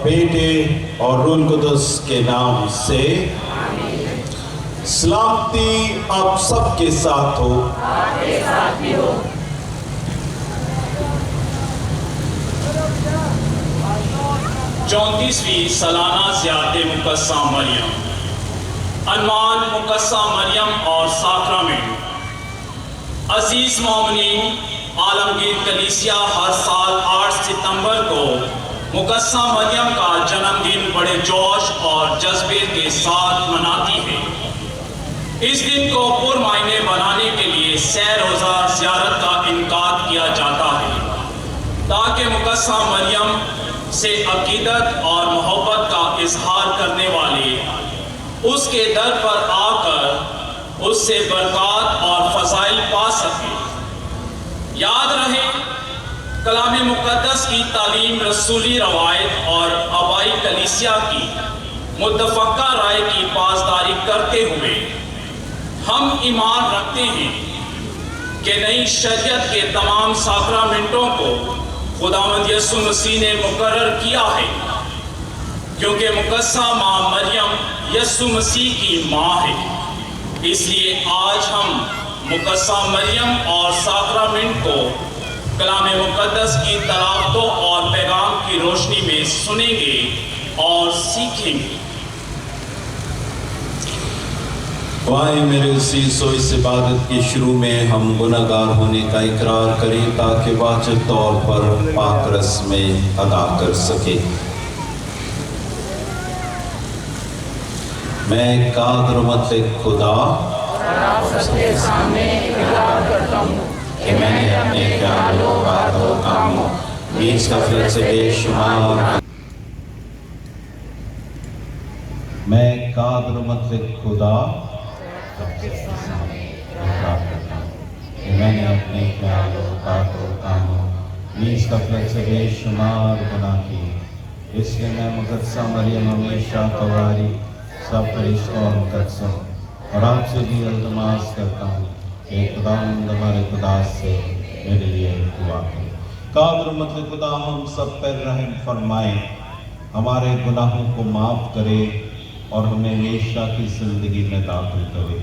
بیٹے اور روح القدس کے نام سے سلامتی آپ سب کے ساتھ ہو۔ آپ کے ساتھ بھی ہو۔ 34ویں سالانہ زیارت مقدسہ مریم، عنوان مقدسہ مریم اور ساکرامنٹ۔ عزیز مومنین، عالمگیر کلیسیا ہر سال 8 ستمبر کو مقدسہ مریم کا جنم دن بڑے جوش اور جذبے کے ساتھ مناتی ہے۔ اس دن کو پرمعنی بنانے کے لیے سہ روزہ زیارت کا انعقاد کیا جاتا ہے تاکہ مقدسہ مریم سے عقیدت اور محبت کا اظہار کرنے والے اس کے در پر آ کر اس سے برکات اور فضائل پا سکے۔ یاد رہے، کلام مقدس کی تعلیم رسولی روایت اور آبائی کلیسیا کی متفقہ رائے کی پاسداری کرتے ہوئے ہم ایمان رکھتے ہیں کہ نئی شریعت کے تمام ساکرامنٹوں کو خداوند یسوع مسیح نے مقرر کیا ہے، کیونکہ مقدسہ ماں مریم یسوع مسیح کی ماں ہے۔ اس لیے آج ہم مقدسہ مریم اور ساکرامنٹ کو کلام مقدس کی تلاوتوں اور پیغام کی روشنی میں سنیں گے اور سیکھیں گے۔ آئیں میرے عزیز و اس عبادت کے شروع میں ہم گناہگار ہونے کا اقرار کریں تاکہ واجب طور پر پاک رسمیں ادا کر سکیں۔ میں قادر مطلق خدا اور آپ سب کے سامنے اقرار کرتا ہوں کہ میں نے اپنے خیالوں، باتوں، کاموں، بیچ غفلت سے بے شمار میں قادر مطلق خدا کہ میں نے اپنے خیالوں، باتوں، کاموں، بیچ غفلت سے بے شمار گناہ کی۔ اس لیے میں مقدسہ مریم ہمیشہ تواری سب فرشتوں اور مقدسوں اور آپ سے بھی التماس کرتا ہوں کہ خداوند ہمارے خدا سے میرے لیے دعا کریں۔ قادر مطلق خدا ہم سب پر رحم فرمائے، ہمارے گناہوں کو معاف کرے اور ہمیں ہمیشہ کی زندگی میں داخل کرے۔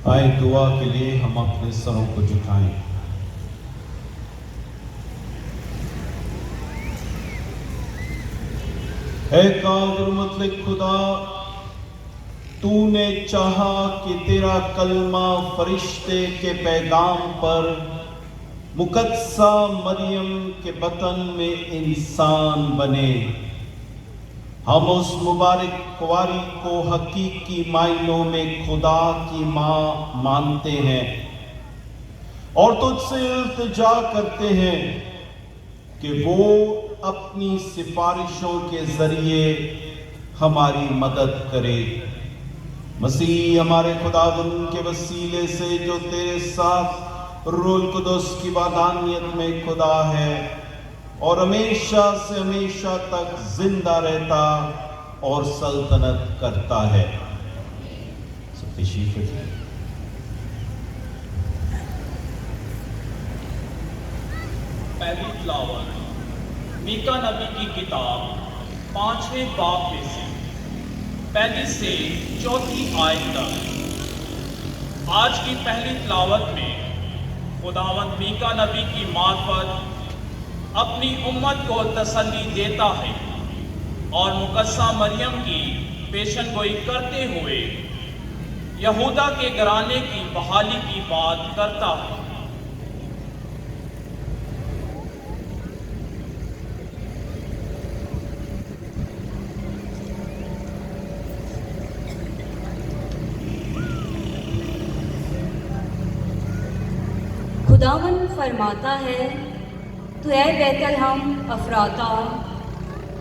آئے دعا کے لیے ہم اپنے سروں کو جھکائیں۔ اے قادر مطلق خدا، تو نے چاہا کہ تیرا کلمہ فرشتے کے پیغام پر مقدسہ مریم کے بطن میں انسان بنے۔ ہم اس مبارک کنواری کو حقیقی معنوں میں خدا کی ماں مانتے ہیں اور تجھ سے التجا کرتے ہیں کہ وہ اپنی سفارشوں کے ذریعے ہماری مدد کرے۔ مسیح ہمارے خداوند کے وسیلے سے جو تیرے ساتھ روح القدس کی وحدانیت میں خدا ہے اور ہمیشہ سے ہمیشہ تک زندہ رہتا اور سلطنت کرتا ہے۔ سب تشریف رکھیں۔ پہلی تلاوت میکا نبی کی کتاب 5ویں باب میں سے پہلی سے 4 آیت تک۔ آج کی پہلی تلاوت میں خداوند میکا نبی کی معرفت اپنی امت کو تسلی دیتا ہے اور مقدسہ مریم کی پیشن گوئی کرتے ہوئے یہودا کے گھرانے کی بحالی کی بات کرتا ہے۔ خداوند فرماتا ہے، تو اے بیت الحم افراتا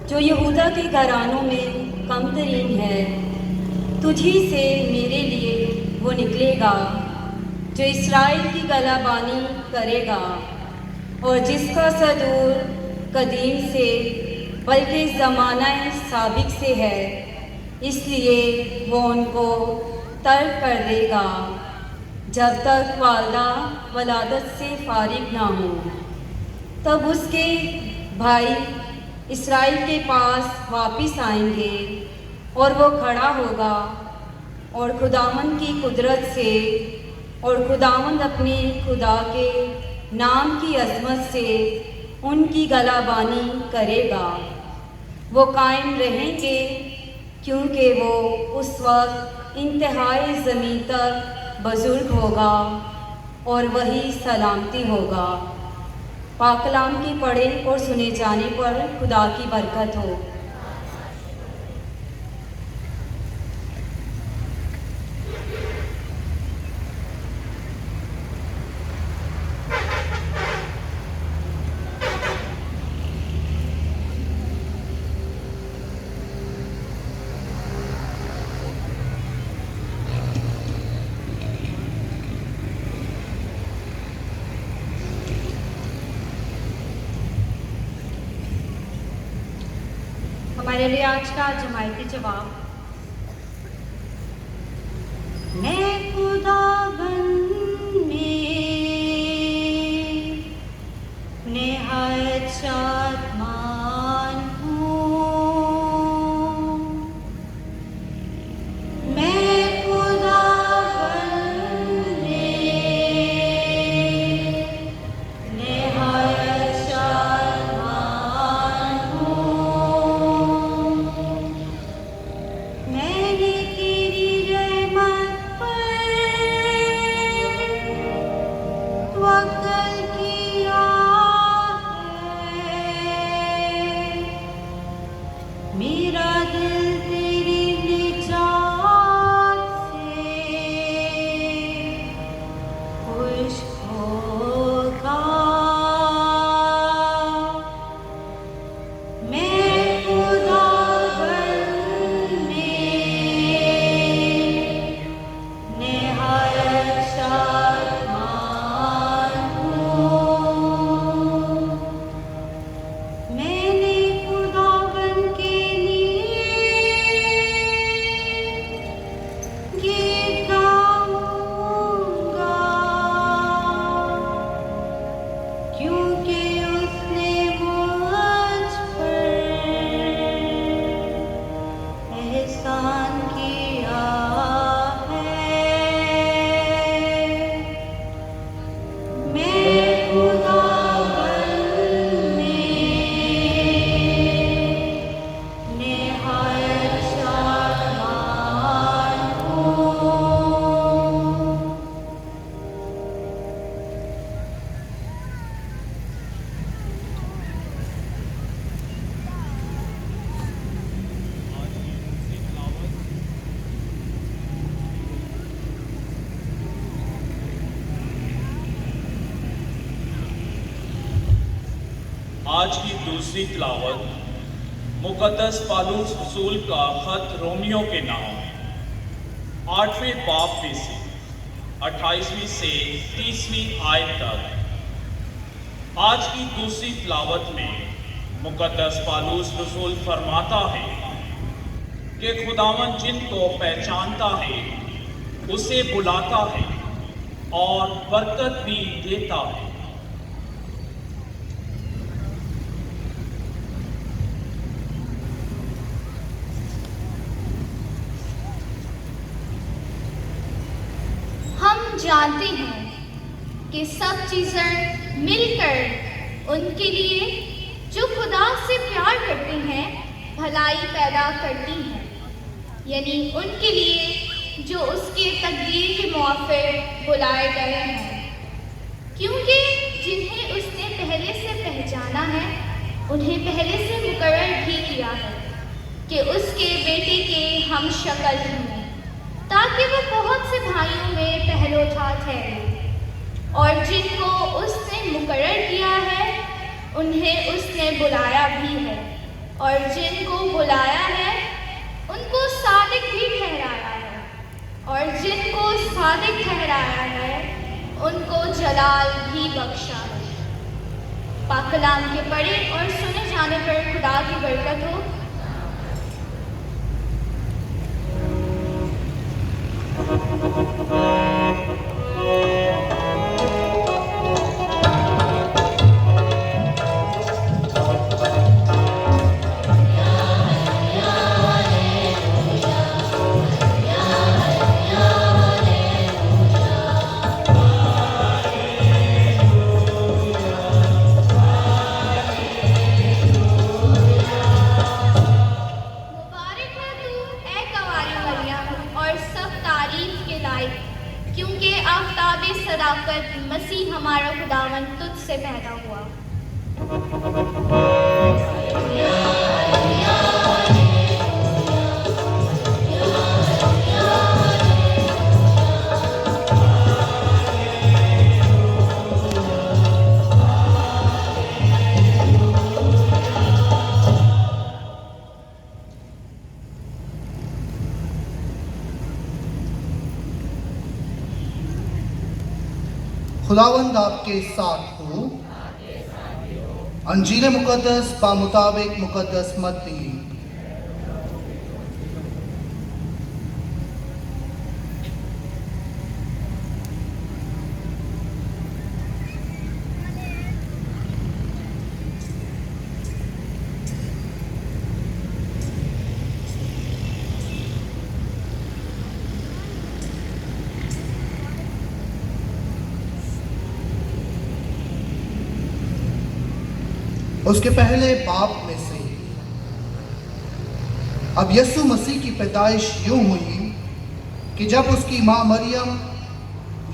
جو یہودا کے گھرانوں میں کم ترین ہے، تجھی سے میرے لیے وہ نکلے گا جو اسرائیل کی گلہ بانی کرے گا اور جس کا صدور قدیم سے بلکہ زمانہ سابق سے ہے، اس لیے وہ ان کو ترک کر دے گا جب تک والدہ ولادت سے فارغ نہ ہو۔ تب اس کے بھائی اسرائیل کے پاس واپس آئیں گے اور وہ کھڑا ہوگا اور خداوند کی قدرت سے اور خداوند اپنے خدا کے نام کی عظمت سے ان کی گلہ بانی کرے گا۔ وہ قائم رہیں گے کیونکہ وہ اس وقت انتہائی زمین تک بزرگ ہوگا اور وہی سلامتی ہوگا۔ پاک کلام کے پڑھے اور سنے جانے پر خدا کی برکت ہو۔ ہمارے لیے آج کا جماعتی جواب، میں خدا بن میں نہایت شادمان ہوں، میں خدا بن میں نہایت شادمان ہوں، آج کی دوسری تلاوت مقدس پالوس رسول کا خط رومیو کے نام 8ویں باب میں سے 28ویں سے 30ویں آیت تک۔ آج کی دوسری تلاوت میں مقدس پالوس رسول فرماتا ہے کہ خداوند جن کو پہچانتا ہے اسے بلاتا ہے اور برکت بھی دیتا ہے۔ ہم جانتے ہیں کہ سب چیزیں مل کر ان کے لیے جو خدا سے پیار کرتے ہیں بھلائی پیدا کرتی ہیں، یعنی ان کے لیے جو اس کے تقدیر کے موافق بلائے گئے ہیں، کیونکہ جنہیں اس نے پہلے سے پہچانا ہے انہیں پہلے سے مقرر بھی کیا ہے کہ اس کے بیٹے کے ہم شکل ہوں، تاکہ وہ بہت سے بھائیوں میں پہلوٹھا ٹھہرے۔ اور جن کو اس نے مقرر کیا ہے انہیں اس نے بلایا بھی ہے، اور جن کو بلایا ہے ان کو صادق بھی ٹھہرایا ہے، اور جن کو صادق ٹھہرایا ہے ان کو جلال بھی بخشا ہے۔ پاک کلام کے پڑھے اور سنے جانے پر خدا کی برکت ہو۔ مسیح ہمارا خداوند تجھ سے پیدا ہوا۔ خداوند آپ کے ساتھ ہو۔ انجیل مقدس بمطابق مقدس متی۔ اس کے پہلے باب میں سے اب یسوع مسیح کی پیدائش یوں ہوئی کہ جب اس کی ماں مریم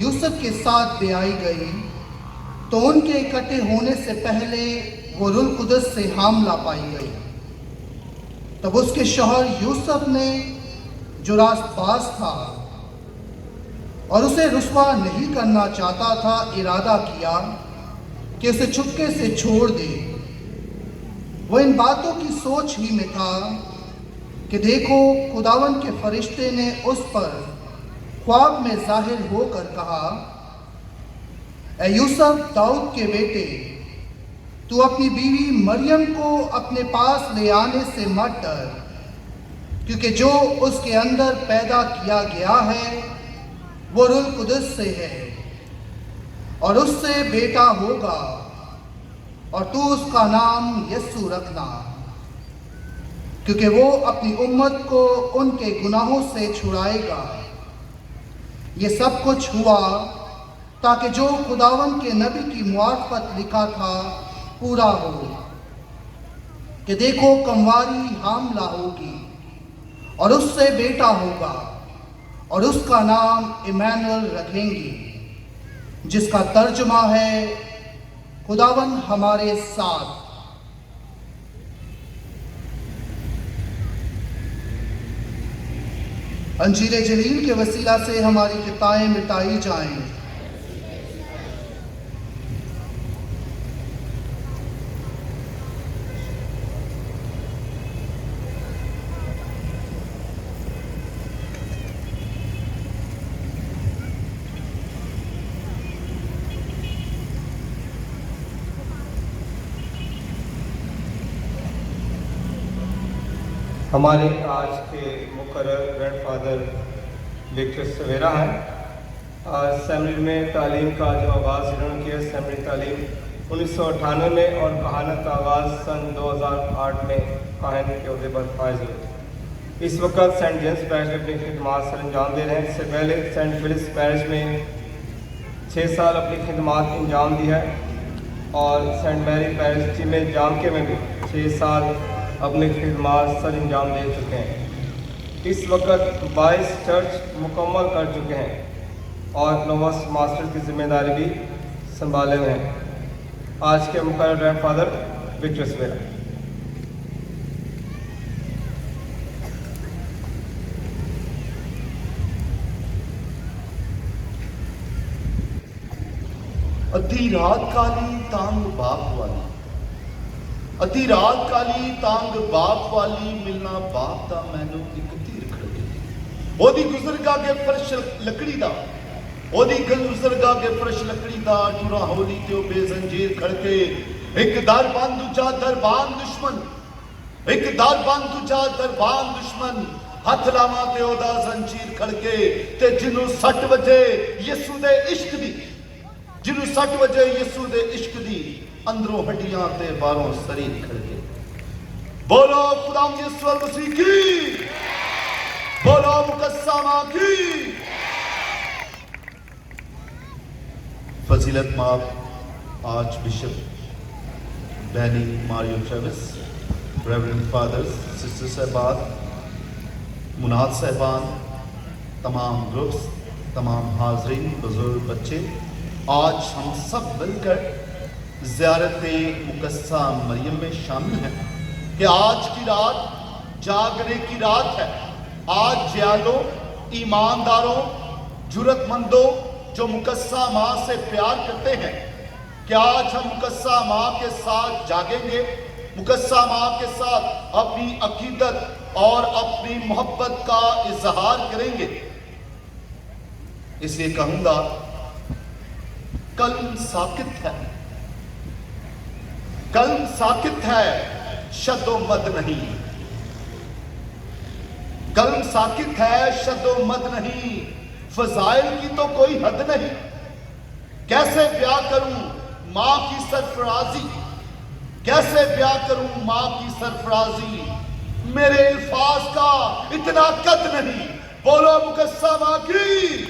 یوسف کے ساتھ بیائی گئی تو ان کے اکٹھے ہونے سے پہلے وہ روح القدس سے حاملہ پائی گئی۔ تب اس کے شوہر یوسف نے جو راست باز تھا اور اسے رسوا نہیں کرنا چاہتا تھا، ارادہ کیا کہ اسے چھپکے سے چھوڑ دے۔ وہ ان باتوں کی سوچ ہی میں تھا کہ دیکھو خداوند کے فرشتے نے اس پر خواب میں ظاہر ہو کر کہا، اے یوسف داؤد کے بیٹے، تو اپنی بیوی مریم کو اپنے پاس لے آنے سے مت ڈر، کیونکہ جو اس کے اندر پیدا کیا گیا ہے وہ روح القدس سے ہے، اور اس سے بیٹا ہوگا، اور تو اس کا نام یسوع رکھنا، کیونکہ وہ اپنی امت کو ان کے گناہوں سے چھڑائے گا۔ یہ سب کچھ ہوا تاکہ جو خداوند کے نبی کی معرفت لکھا تھا پورا ہو، کہ دیکھو کنواری حاملہ ہوگی اور اس سے بیٹا ہوگا، اور اس کا نام ایمانوئل رکھیں گے، جس کا ترجمہ ہے خداوند ہمارے ساتھ۔ انجیل جلیل کے وسیلہ سے ہماری خطائیں مٹائی جائیں۔ ہمارے آج کے مقرر گرینڈ فادر وکٹر سویرا ہیں۔ آج سیمنری میں تعلیم کا جو آغاز انہوں نے کیا، سیمنری تعلیم 1998 میں اور کہانت کا آغاز سن 2008 میں کاہن کے عہدے پر فائز ہوئے۔ اس وقت سینٹ جیمز پیرش میں اپنی خدمات سر انجام دے رہے ہیں۔ اس سے پہلے سینٹ فلپس پیرش میں 6 سال اپنی خدمات انجام دی ہے اور سینٹ میری پیرش چیمے جامکے میں بھی 6 سال اپنی خدمات سر انجام دے چکے ہیں۔ اس وقت 22 چرچ مکمل کر چکے ہیں اور نوس ماسٹر کی ذمہ داری بھی سنبھالے ہوئے ہیں۔ آج کے مقرر گرینڈ فادر وکٹر سویرا۔ ادھی رات کالی تانگ باپ والی، ادھی رات کالی تانگ باپ والی، ملنا باپ دا مینو ایک تیر کھڑکی او دی گزرگا کے فرش لکڑی دا، او دی گزرگا کے فرش لکڑی دا، ٹورا ہولی تے او بے زنجیر کھڑکے، ایک دربان دوجا دربان دشمن، ایک دربان دوجا دربان دشمن، ہاتھ لاواں تے او دا زنجیر کھڑکے، تے جنوں 60 وجے یسو دے عشق دی، جنہوں 60 وجے یسو دے عشق دی، اندروں ہڈیاں تے باروں سریر کھڑکے۔ بولو خداوند یسوع مسیح کی، بولو مقدسہ کی۔ فضیلت مآب archbishop Benny Mario Travas, reverend fathers, sister صاحبات، مناد صاحبان، تمام گروپس، تمام حاضرین، بزرگ بچے، آج ہم سب مل کر زیارت مقدسہ مریم میں شامل ہیں کہ آج کی رات جاگنے کی رات ہے۔ آج جیالوں، ایمانداروں، جرت مندوں جو مقدسہ ماں سے پیار کرتے ہیں کہ آج ہم مقدسہ ماں کے ساتھ جاگیں گے، مقدسہ ماں کے ساتھ اپنی عقیدت اور اپنی محبت کا اظہار کریں گے۔ اس لیے کہوں گا قلم ساکت ہے، قلم ساکت ہے، شد و مد نہیں، قلم ساکت ہے، شد و مد نہیں، فضائل کی تو کوئی حد نہیں۔ کیسے بیان کروں ماں کی سرفرازی، کیسے بیان کروں ماں کی سرفرازی، میرے الفاظ کا اتنا قد نہیں۔ بولو مقدسہ ماں کی۔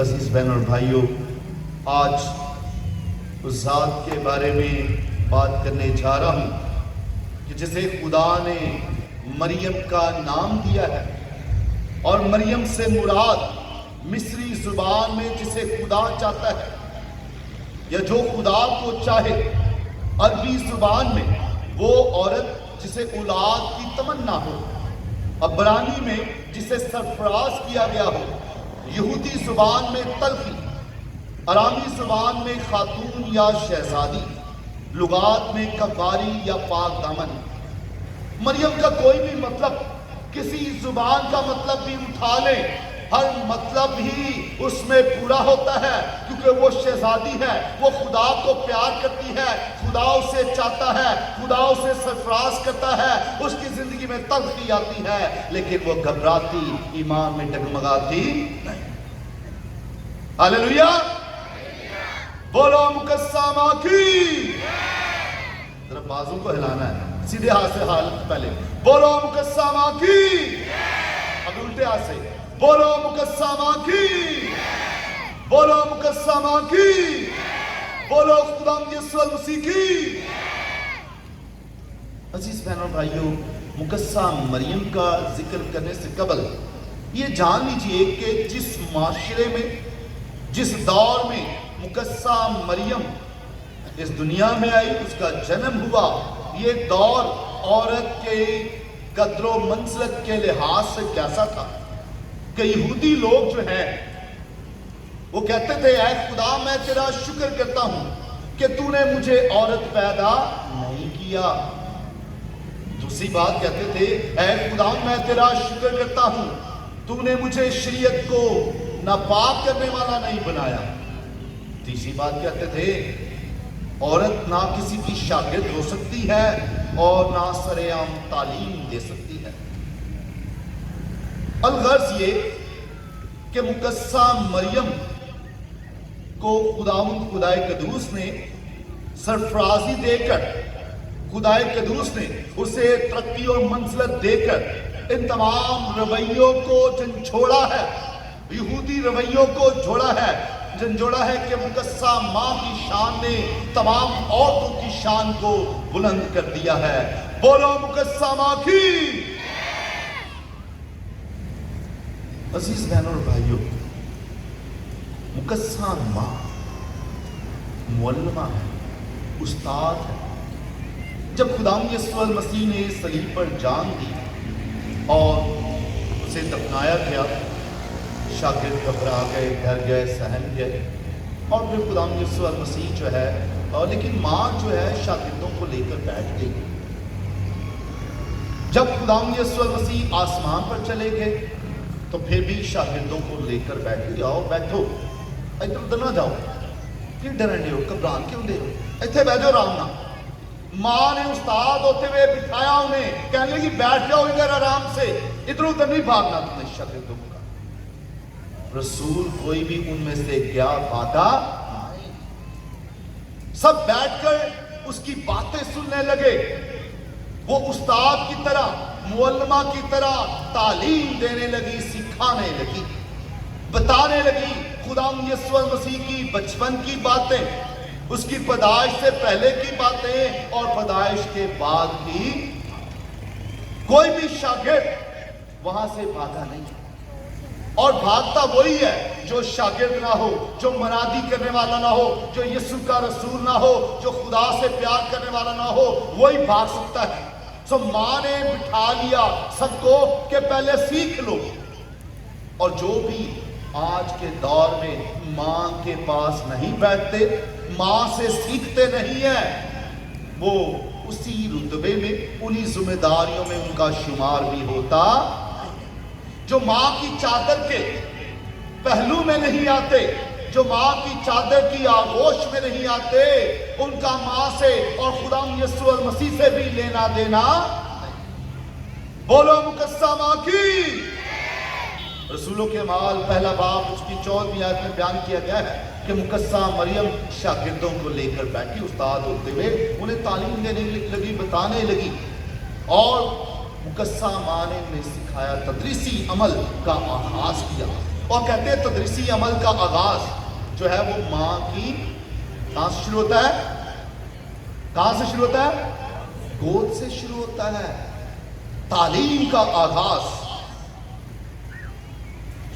عزیز بہن اور بھائیوں، آج اس ذات کے بارے میں بات کرنے جا رہا ہوں کہ جسے خدا نے مریم کا نام دیا ہے، اور مریم سے مراد مصری زبان میں جسے خدا چاہتا ہے یا جو خدا کو چاہے، عربی زبان میں وہ عورت جسے اولاد کی تمنا ہو، عبرانی میں جسے سرفراز کیا گیا ہو، یہودی زبان میں تلخی، ارامی زبان میں خاتون یا شہزادی، لغات میں کفاری یا پاک دامن۔ مریم کا کوئی بھی مطلب، کسی زبان کا مطلب بھی اٹھا لیں، ہر مطلب ہی اس میں پورا ہوتا ہے، کیونکہ وہ شہزادی ہے، وہ خدا کو پیار کرتی ہے، خدا اسے چاہتا ہے، خدا اسے سرفراز کرتا ہے، اس کی زندگی میں تلخی آتی ہے لیکن وہ گھبراتی، ایمان میں ڈگمگاتی نہیں۔ ہاللیلویا، بولو مقدسہ ماں کی۔ ذرا بازوں کو ہلانا ہے، سیدھے ہاتھ سے حالت پہلے، بولو مقدسہ ماں کی۔ اب الٹے ہاتھ سے، بولو مقدسہ ماں کی، بولو مقدسہ ماں کی، بولو خداوند یسوع مسیح کی۔ عزیز بہنوں بھائیوں، مقدسہ مریم کا ذکر کرنے سے قبل یہ جان لیجئے کہ جس معاشرے میں، جس دور میں مقدسہ مریم اس دنیا میں آئی، اس کا جنم ہوا، یہ دور عورت کے قدر و منزلت کے لحاظ سے کیسا تھا کہ یہودی لوگ جو ہیں وہ کہتے تھے، اے خدا میں تیرا شکر کرتا ہوں کہ تو نے مجھے عورت پیدا نہیں کیا۔ دوسری بات کہتے تھے، اے خدا میں تیرا شکر کرتا ہوں تو نے مجھے شریعت کو ناپاک کرنے والا نہیں بنایا۔ تیسری بات کہتے تھے، عورت نہ کسی کی شاگرد ہو سکتی ہے اور نہ سرعام تعلیم دے سکتی ہے۔ الغرض یہ کہ مقدسہ مریم کو خداوند خدائے قدوس نے سرفرازی دے کر، خدائے قدوس نے اسے ترقی اور منزلت دے کر ان تمام رویوں کو جھنجھوڑا ہے، یہودی رویوں کو جھنجھوڑا ہے کہ مقدسہ ماں کی شان نے تمام عورتوں کی شان کو بلند کر دیا ہے۔ بولو مقدسہ ماں کی۔ عزیز بہنوں اور بھائیوں، مقدسہ ماں معلمہ ہے، استاد ہے۔ جب خداوند یسوع المسیح نے صلیب پر جان دی اور اسے دفنایا گیا، شاگرد گھبرا گئے، ڈر گئے، سہم گئے، اور پھر خداوند یسوع المسیح جو ہے لیکن ماں جو ہے شاگردوں کو لے کر بیٹھ گئی۔ جب خداوند یسوع المسیح آسمان پر چلے گئے تو پھر بھی شاگردوں کو لے کر بیٹھ گئی، آؤ بیٹھو، ادھر ادھر نہ جاؤ، کیوں ڈرن دے ہو، گھبران کیوں دے ہو، اتنے بیٹھ جاؤ آرام نہ۔ ماں نے استاد ہوتے ہوئے بٹھایا انہیں، کہنے لگی بیٹھ جاؤ ادھر آرام سے، ادھر ادھر نہیں بھاگنا تم نے شاگردوں کا۔ رسول کوئی بھی ان میں سے گیا بھاگا نہیں، سب بیٹھ کر اس کی باتیں سننے لگے۔ وہ استاد کی طرح، معلمہ کی طرح تعلیم دینے لگی، سکھانے لگی، بتانے لگی خداوند یسوع المسیح کی بچپن کی باتیں، اس کی پیدائش سے پہلے کی باتیں اور پیدائش کے بعد کی۔ کوئی بھی شاگرد وہاں سے بھاگا نہیں، اور بھاگتا وہی ہے جو شاگرد نہ ہو، جو منادی کرنے والا نہ ہو، جو یسوع کا رسول نہ ہو، جو خدا سے پیار کرنے والا نہ ہو، وہی بھاگ سکتا ہے۔ سو ماں نے بٹھا لیا سب کو کہ پہلے سیکھ لو، اور جو بھی آج کے دور میں ماں کے پاس نہیں بیٹھتے، ماں سے سیکھتے نہیں ہیں، وہ اسی رتبے میں، انہی ذمہ داریوں میں ان کا شمار بھی ہوتا۔ جو ماں کی چادر کے پہلو میں نہیں آتے، جو ماں کی چادر کی آغوش میں نہیں آتے، ان کا ماں سے اور خداوند یسوع المسیح سے بھی لینا دینا نہیں۔ بولو مقدسہ ماں کی۔ رسولوں کے اعمال پہلا باب اس کی 14ویں آیت میں بیان کیا گیا ہے کہ مقدسہ مریم شاگردوں کو لے کر بیٹھی، استاد ہوتے ہوئے انہیں تعلیم دینے لگی، بتانے لگی، اور مقدسہ ماں نے انہیں سکھایا، تدریسی عمل کا آغاز کیا۔ اور کہتے ہیں تدریسی عمل کا آغاز جو ہے وہ ماں کی کہاں سے شروع ہوتا ہے؟ کہاں سے شروع ہوتا ہے؟ گود سے شروع ہوتا ہے، تعلیم کا آغاز۔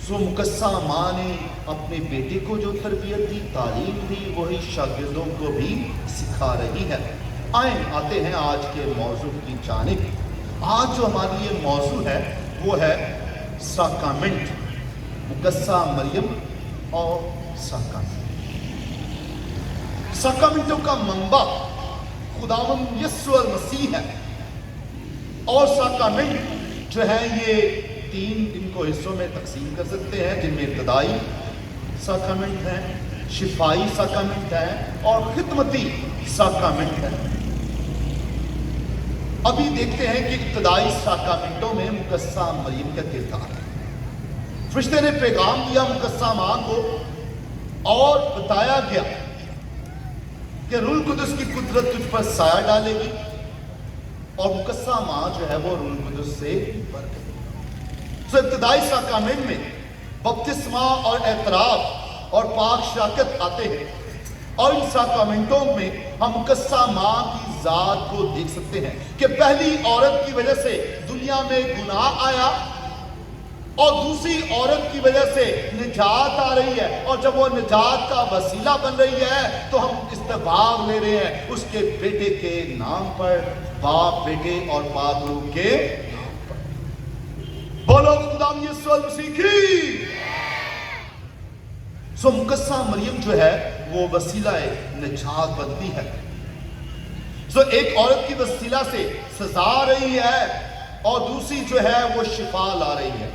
سو مقدسہ ماں نے اپنے بیٹے کو جو تربیت دی، تعلیم دی، وہی شاگردوں کو بھی سکھا رہی ہے۔ آتے ہیں آج کے موضوع کی جانب۔ آج جو ہماری یہ موضوع ہے وہ ہے ساکرامنٹ، مقدسہ مریم اور ساکرامنٹ۔ ساکرامنٹوں کا منبع خداوند یسوع المسیح ہے، اور ساکرامنٹ جو ہے یہ 3 ان کو حصوں میں تقسیم کر سکتے ہیں، جن میں ابتدائی ساکرامنٹ ہیں، شفائی ساکرامنٹ ہیں، اور خدمتی ساکرامنٹ ہیں۔ ابھی دیکھتے ہیں کہ ابتدائی ساکرامنٹوں میں مقدسہ مریم کا کردار ہے۔ فرشتے نے پیغام دیا مقدسہ ماں کو، اور بتایا گیا کہ روح القدس کی قدرت تجھ پر سایہ ڈالے گی، اور مقدسہ ماں جو ہے وہ روح القدس سے بھر گئی۔ تو ابتدائی ساکرامنٹ میں بپتسمہ اور اعتراف اور پاک شراکت آتے ہیں، اور ان ساکرامنٹوں میں ہم مقدسہ ماں کی ذات کو دیکھ سکتے ہیں کہ پہلی عورت کی وجہ سے دنیا میں گناہ آیا، اور دوسری عورت کی وجہ سے نجات آ رہی ہے، اور جب وہ نجات کا وسیلہ بن رہی ہے تو ہم استباغ لے رہے ہیں اس کے بیٹے کے نام پر، باپ، بیٹے اور پاک روح کے نام پر۔ بولو خداوند یسوع المسیح کی۔ سو مقدسہ مریم جو ہے وہ وسیلہ نجات بنتی ہے۔ سو ایک عورت کی وسیلہ سے سزا آ رہی ہے، اور دوسری جو ہے وہ شفا لا رہی ہے۔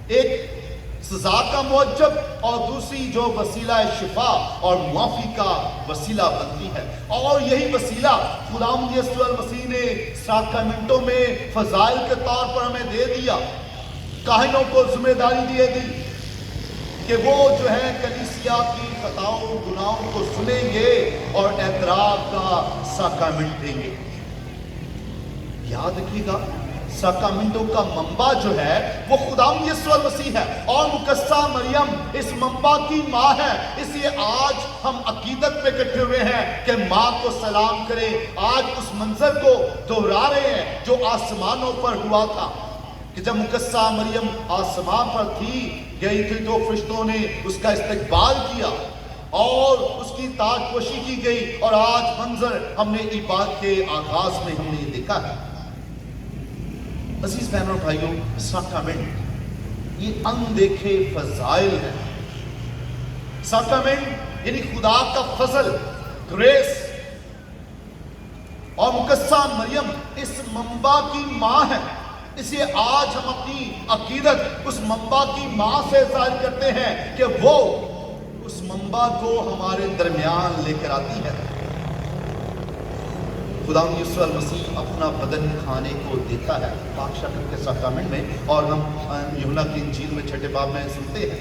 ایک सजा का मुअज्जब, और दूसरी जो वसीला शिफा और मुआफी का वसीला बनती है। और यही वसीला खुदावंद यीशु मसीह ने साक्रामेंटों में फजाइल के तौर पर हमें दे दिया। काहिनों को जिम्मेदारी दे दी कि वो जो है कलीसिया की खताओं गुनाहों को सुनेंगे और एतराफ का साक्रामेंट देंगे। याद रखिएगा, साक्रामेंटों का मंबा जो है वो खुदावंद यीशु मसीह है और मुकस्सा मरियम इस मंबा की माँ है। इसलिए आज हम अकीदत में इकट्ठे हुए हैं कि माँ को सलाम करें। आज उस मंजर को दोहरा रहे हैं जो आसमानों पर हुआ था, कि जब मुकस्सा मरियम आसमान पर थी, गई थी, तो फरिश्तों ने उसका इस्तकबाल किया और उसकी ताजपोशी की गई। और आज मंजर हमने इबादत के आगाज में हमने देखा है। अजीज बहनों भाइयों, साक्रामेंट ये अनदेखे फजाइल है। साक्रामेंट यानी खुदा का फजल, ग्रेस। और मुकस्सा मरियम इस मंबा की माँ है। इसलिए आज हम अपनी अकीदत उस मंबा की माँ से जाहिर करते हैं कि वो उस मंबा को हमारे दरमियान लेकर आती है। खुदावंद यीशु मसीह अपना बदन खाने को देता है पाक शक्ल के साक्रामेंट में। और हम यूहन्ना की इंजील में 6 बाब में सुनते हैं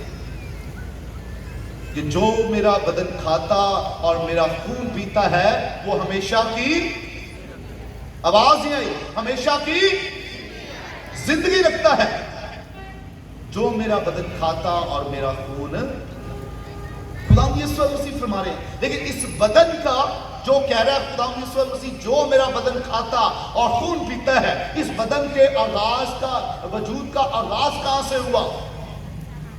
कि जो मेरा बदन खाता और मेरा खून पीता है वो हमेशा की, आवाज नहीं आई, हमेशा की जिंदगी रखता है। जो मेरा बदन खाता और मेरा खून, खुदावंद यीशु मसीह फरमा रहे हैं। लेकिन इस बदन का जो कह रहा है खुदावंद यीशु मसीह, जो मेरा बदन खाता और खून पीता है, इस बदन के आगाज का, वजूद का आगाज कहां से हुआ?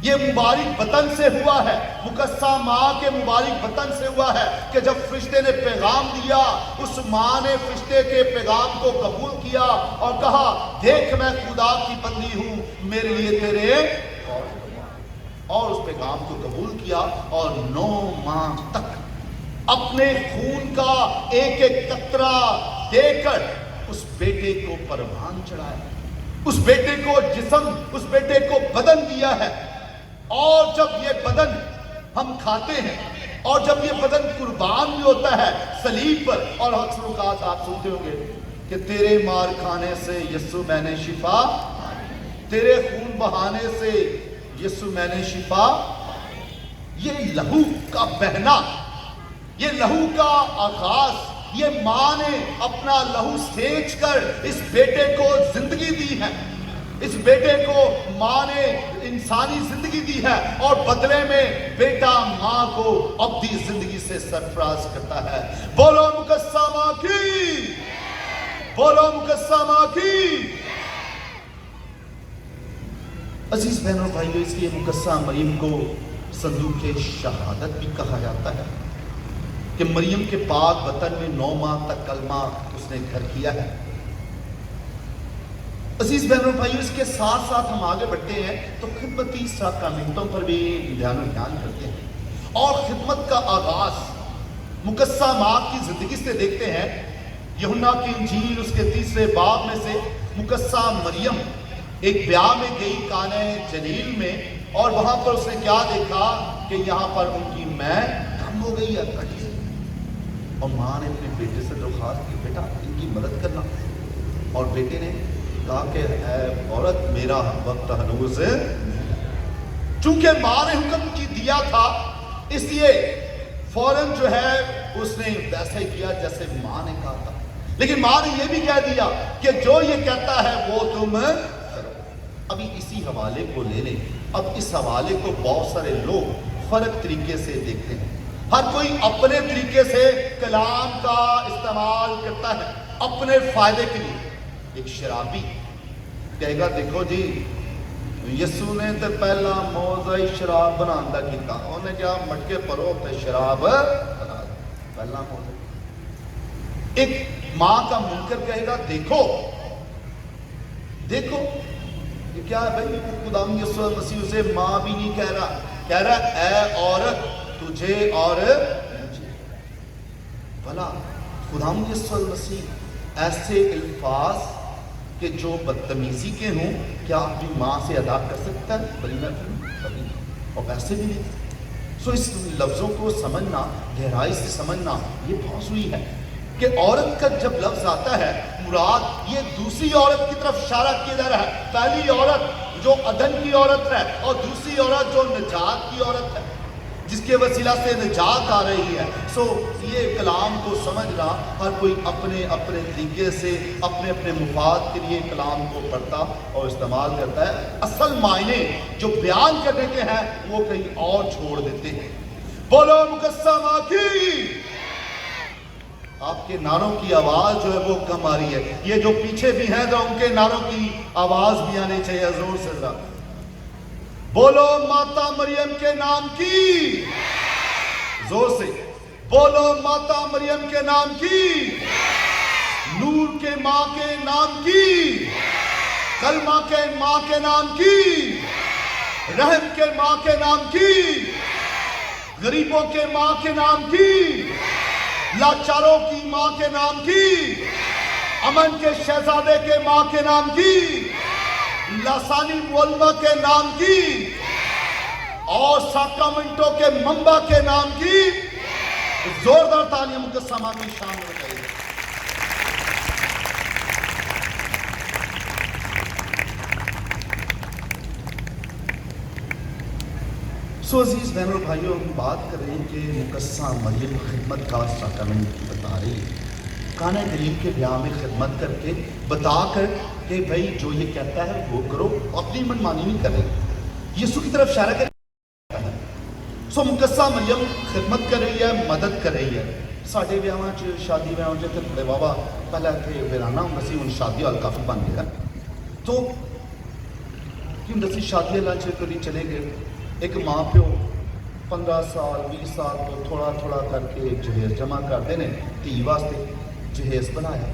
ये मुबारक बतन से हुआ है। मुकस्सा माँ के मुबारक बतन से हुआ है कि जब फरिश्ते ने पैगाम दिया, उस माँ ने फरिश्ते के पैगाम को कबूल किया और कहा, देख मैं खुदा की बंदी हूं, मेरे लिए तेरे, और उस पैगाम को कबूल किया और 9 माह तक अपने खून का एक एक कतरा देकर उस बेटे को परवान चढ़ाया, उस बेटे को जिस्म, उस बेटे को बदन दिया है। और जब ये बदन हम खाते हैं और जब ये बदन कुर्बान भी होता है सलीब पर, और अक्सर औक़ात आप सुनते होंगे कि तेरे मार खाने से यीशु मैंने शिफा, तेरे खून बहाने से यीशु मैंने शिफा। ये लहू का बहना, ये लहू का आगाज, ये माँ ने अपना लहू सेंच कर इस बेटे को जिंदगी दी है। इस बेटे को माँ ने इंसानी जिंदगी दी है और बदले में बेटा माँ को अब्दी जिंदगी से सरफराज करता है। बोलो मुकस्सा माँ की, बोलो मुकस्सा माँ की। अजीज बहनों भाइयों, इसलिए मुकस्सा मरियम को संदूक शहादत भी कहा जाता है कि मरियम के पाक वतन में 9 माह तक कलमा उसने घर किया है। अजीज बहनों भाइयों, इसके साथ साथ हम आगे बढ़ते हैं तो खिदमती साक्रामेंटों पर भी ध्यान करते हैं। और खिदमत का आगाज मुकस्सा माँ की जिंदगी से देखते हैं। यूहन्ना की इंजील उसके 3 बाब में से मुकस्सा मरियम एक ब्याह में गई काने जलील में, और वहां पर उसने क्या देखा कि यहाँ पर उनकी मैं कम हो गई है, कटी। और माँ ने अपने बेटे से दरख्वास्त की, बेटा इनकी मदद करना। और बेटे ने कहा कि औरत मेरा वक्त हनूज, चूंकि माँ ने हुक्म की दिया था इसलिए फौरन जो है उसने वैसा ही किया जैसे माँ ने कहा था। लेकिन माँ ने यह भी कह दिया कि जो ये कहता है वो तुम करो। अभी इसी हवाले को ले लें। अब इस हवाले को बहुत सारे लोग फर्क तरीके से देखते हैं। हर कोई अपने तरीके से कलाम का इस्तेमाल करता है अपने फायदे के लिए। एक शराबी कहेगा, देखो जी यीशु ने तो पहला मौजा ही शराब बनाने का किया, उन्हें क्या मटके भरो तो शराब बना पहला मौजा। एक माँ का मुनकर कहेगा, देखो देखो ये क्या है भाई, खुदावंद यीशु मसीह उसे माँ भी नहीं कह रहा, कह रहा ऐ औरत तुझे और मुझे। भला खुदावंद यीशु मसीह ऐसे अल्फाज के जो बदतमीजी के हों کیا اپنی ماں سے ادا کر سکتا ہے؟ کبھی نہیں، اور ویسے بھی نہیں۔ سو اس لفظوں کو سمجھنا، گہرائی سے سمجھنا یہ بہت ضروری ہے کہ عورت کا جب لفظ آتا ہے مراد یہ دوسری عورت کی طرف اشارہ کیا جا رہا ہے۔ پہلی عورت جو عدن کی عورت ہے اور دوسری عورت جو نجات کی عورت ہے، جس کے وسیلہ سے نجات آ رہی ہے۔ سو یہ کلام کو سمجھنا، ہر کوئی اپنے اپنے طریقے سے اپنے اپنے مفاد کے لیے کلام کو پڑھتا اور استعمال کرتا ہے، اصل معنی جو بیان کرنے کے ہیں وہ کہیں اور چھوڑ دیتے ہیں۔ بولو مقسمہ کی! آپ کے نعروں کی آواز جو ہے وہ کم آ رہی ہے، یہ جو پیچھے بھی ہیں ذرا ان کے نعروں کی آواز بھی آنی چاہیے زور سے ذرا۔ بولو ماتا مریم کے نام کی! زور سے بولو ماتا مریم کے نام کی! نور کے ماں کے نام کی! کلمہ کے ماں کے نام کی! رحم کے ماں کے نام کی! غریبوں کے ماں کے نام کی! لاچاروں کی ماں کے نام کی! امن کے شہزادے کے ماں کے نام کی! لاسانی مولمہ کے نام کی! اور ساکرامنٹو کے منبع کے نام کی! زوردار تالیاں مقدسہ کی شان میں بتائیے۔ سو عزیز بہنوں اور بھائیوں، ہم بات کر رہے ہیں کہ مقدسہ مریم خدمت کا ساکرامنٹ بتا رہی ہے، کانا گلیل کے بیاہ میں خدمت کر کے بتا کر کہ بھائی جو یہ کہتا ہے وہ کرو، اپنی من مانی نہیں کر رہی، یسوع کی طرف اشارہ کر رہی ہے۔ سو مقدسہ مریم خدمت کر رہی ہے، مدد کر رہی ہے۔ ساڑھے بیاہاں شادی بیاہاں جو بڑے بابا پہلے تھے ویرانہ ہوں سی، ان شادی وال کافی بن گیا تو کیوں دسی شادی اللہ چلی چلے گئے۔ ایک ماں پیو 15 سال 20 سال تو تھوڑا تھوڑا کر کے جہیز جمع کرتے ہیں، دھی واسطے جہیز بنایا،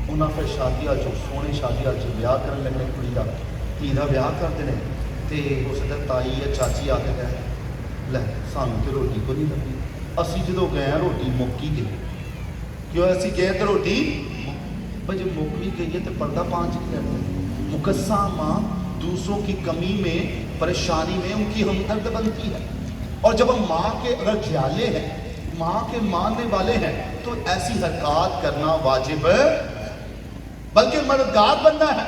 انہاں پھر شادی جو سونے شادی جو بیاہ کرن لگے کڑی کا دھی کا بیاہ کرتے ہیں تے ہو سکتا تائی یا چاچی آ کے گئے لے سانوں تے روٹی کو نہیں لگی، اسی جدو گئے روٹی مکی گئی، کیوں اسی گئے تو روٹی بھائی جب مک بھی گئی ہے تو پردہ پانچ کرتے۔ مقدسہ ماں دوسروں کی کمی میں پریشانی میں ان کی ہمدرد بنتی ہے، اور جب ہم ماں کے اگر جیالے ہیں، ماں کے ماننے والے ہیں تو ایسی حرکات کرنا واجب ہے، بلکہ مددگار بننا ہے۔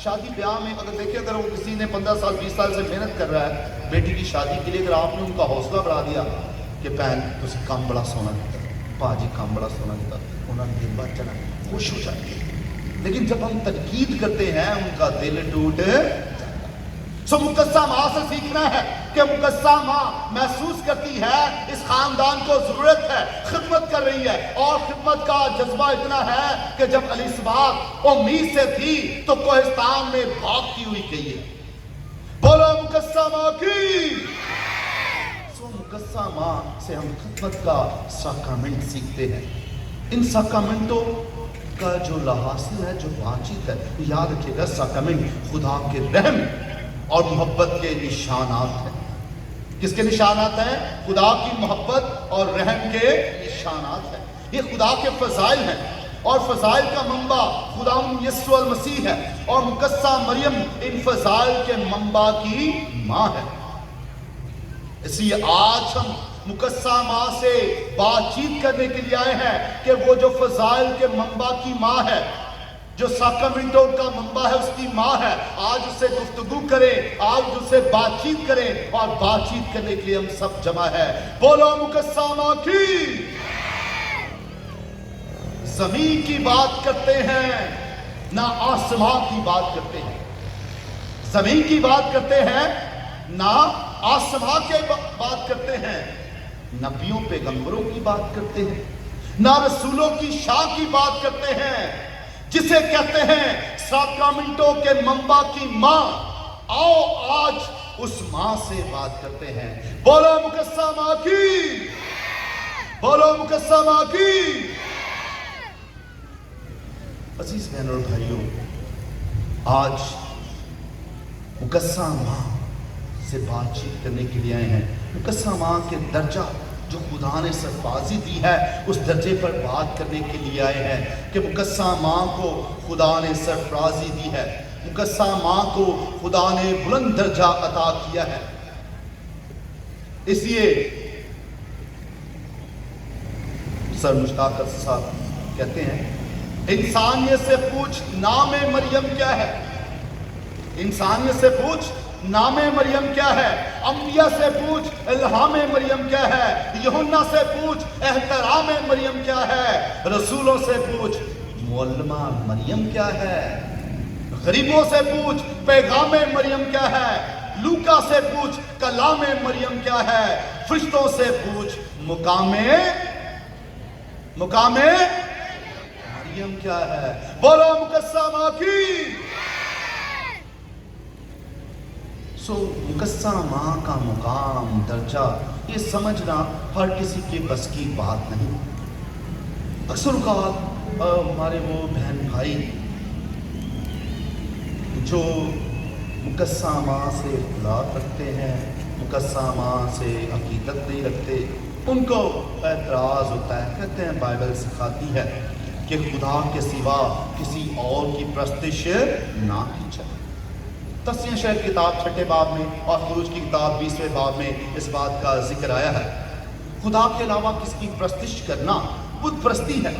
شادی بیاہ میں اگر دیکھیں اگر وہ کسی نے 15 سال 20 سال سے محنت کر رہا ہے بیٹی کی شادی کے لیے، اگر آپ نے ان کا حوصلہ بڑھا دیا کہ بہن تسی کام بڑا سونا دیتا، باجی کام بڑا سونا دیتا، انہوں نے دل بات چلا خوش ہو جائے۔ لیکن جب ہم تنقید کرتے ہیں ان کا دل ٹوٹ۔ سو مقدسہ ماں سے سیکھنا ہے کہ مقدسہ ماں محسوس کرتی ہے اس خاندان کو ضرورت ہے، خدمت کر رہی ہے، اور خدمت کا جذبہ اتنا ہے کہ جب الیسبات امید سے تھی تو کوہستان میں بھاگتی ہوئی گئی ہے۔ بولو مقدسہ ماں کی! سو مقدسہ ماں سے ہم خدمت کا ساکرامنٹ سیکھتے ہیں۔ ان ساکرامنٹوں کا جو حاصل ہے، جو بات چیت ہے، یاد رکھیے گا ساکرامنٹ خدا کے رحم اور محبت کے نشانات ہیں۔ کس کے نشانات ہیں؟ خدا کی محبت اور رحم کے نشانات ہیں۔ یہ خدا کے فضائل ہیں، اور فضائل کا منبع خدا یسوع المسیح ہے، اور مقدسہ مریم ان فضائل کے منبع کی ماں ہے۔ اس لیے آج ہم مقدسہ ماں سے بات چیت کرنے کے لیے آئے ہیں کہ وہ جو فضائل کے منبع کی ماں ہے، جو ساکرامنٹوں کا منبع ہے، اس کی ماں ہے، آج اس سے گفتگو کریں، آج اس سے بات چیت کریں، اور بات چیت کرنے کے لیے ہم سب جمع ہے۔ بولو مقدسہ ماں کی! زمین کی بات کرتے ہیں نہ آسمان کی بات کرتے ہیں، زمین کی بات کرتے ہیں نہ آسمان کے بات کرتے ہیں، نبیوں پیغمبروں کی بات کرتے ہیں، نہ رسولوں کی شان کی بات کرتے ہیں، جسے کہتے ہیں ساکرامنٹوں کے منبع کی ماں۔ آؤ آج اس ماں سے بات کرتے ہیں۔ بولو مقدسہ ماں کی! بولو مقدسہ ماں کی! عزیز بہنوں اور بھائیوں، آج مقدسہ ماں سے بات چیت کرنے کے لیے آئے ہیں۔ مقدسہ ماں کے درجہ جو خدا نے سرفرازی دی ہے، اس درجے پر بات کرنے کے لیے آئے ہیں کہ مقدسہ ماں کو خدا نے سرفرازی دی ہے۔ मुकस्सा माँ को खुदा ने बुलंद दर्जा अता किया है। इसलिए सर मुश्ताक साहब कहते हैं, इंसानियत से पूछ नाम मरियम क्या है, इंसानियत से पूछ नाम मरियम क्या है, अंबिया से पूछ इल्हाम मरियम क्या है, यूहन्ना से पूछ एहतराम मरियम क्या है, रसूलों से पूछ मुअल्लिमा मरियम क्या है, गरीबों से पूछ पैगाम मरियम क्या है, लूका से पूछ कलाम मरियम क्या है, फरिश्तों से पूछ मुकामे मरियम क्या है। बोलो मुकस्सा माँ की। मुकस्सा माँ का मुकाम दर्जा ये समझना हर किसी के बस की बात नहीं। अक्सर हमारे वो बहन भाई जो मुकस्सा माँ से इख्तिलाफ रखते हैं, मुकस्सा माँ से अकीदत नहीं रखते, उनको एतराज़ होता है, कहते हैं बाइबल सिखाती है कि खुदा के सिवा किसी और की प्रस्तिश ना की जाए। तस्नीह शहर की किताब 6 बाब में और खुरूज की किताब 20वें बाब में इस बात का जिक्र आया है। खुदा के अलावा किसकी प्रस्तिश करना बुत परस्ती है।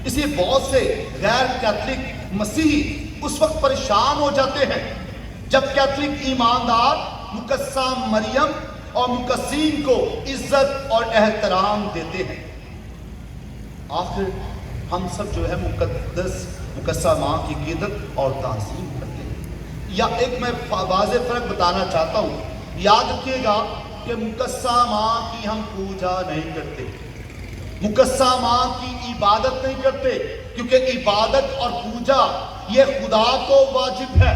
इसलिए बहुत से गैर कैथलिक मसीही उस वक्त परेशान हो जाते हैं जब कैथलिक ईमानदार मुकस्सा मरियम और मुकस्सीन को इज्जत और एहतराम देते हैं। आखिर हम सब जो है मुकद्दस मुकस्सा माँ की क़ीदत और ताज़ीम करते हैं। या एक मैं वाज़ेह फ़र्क बताना चाहता हूँ। याद रखिएगा कि मुकस्सा माँ की हम पूजा नहीं करते, मुकस्सा माँ की इबादत नहीं करते, क्योंकि इबादत और पूजा ये खुदा को वाजिब है,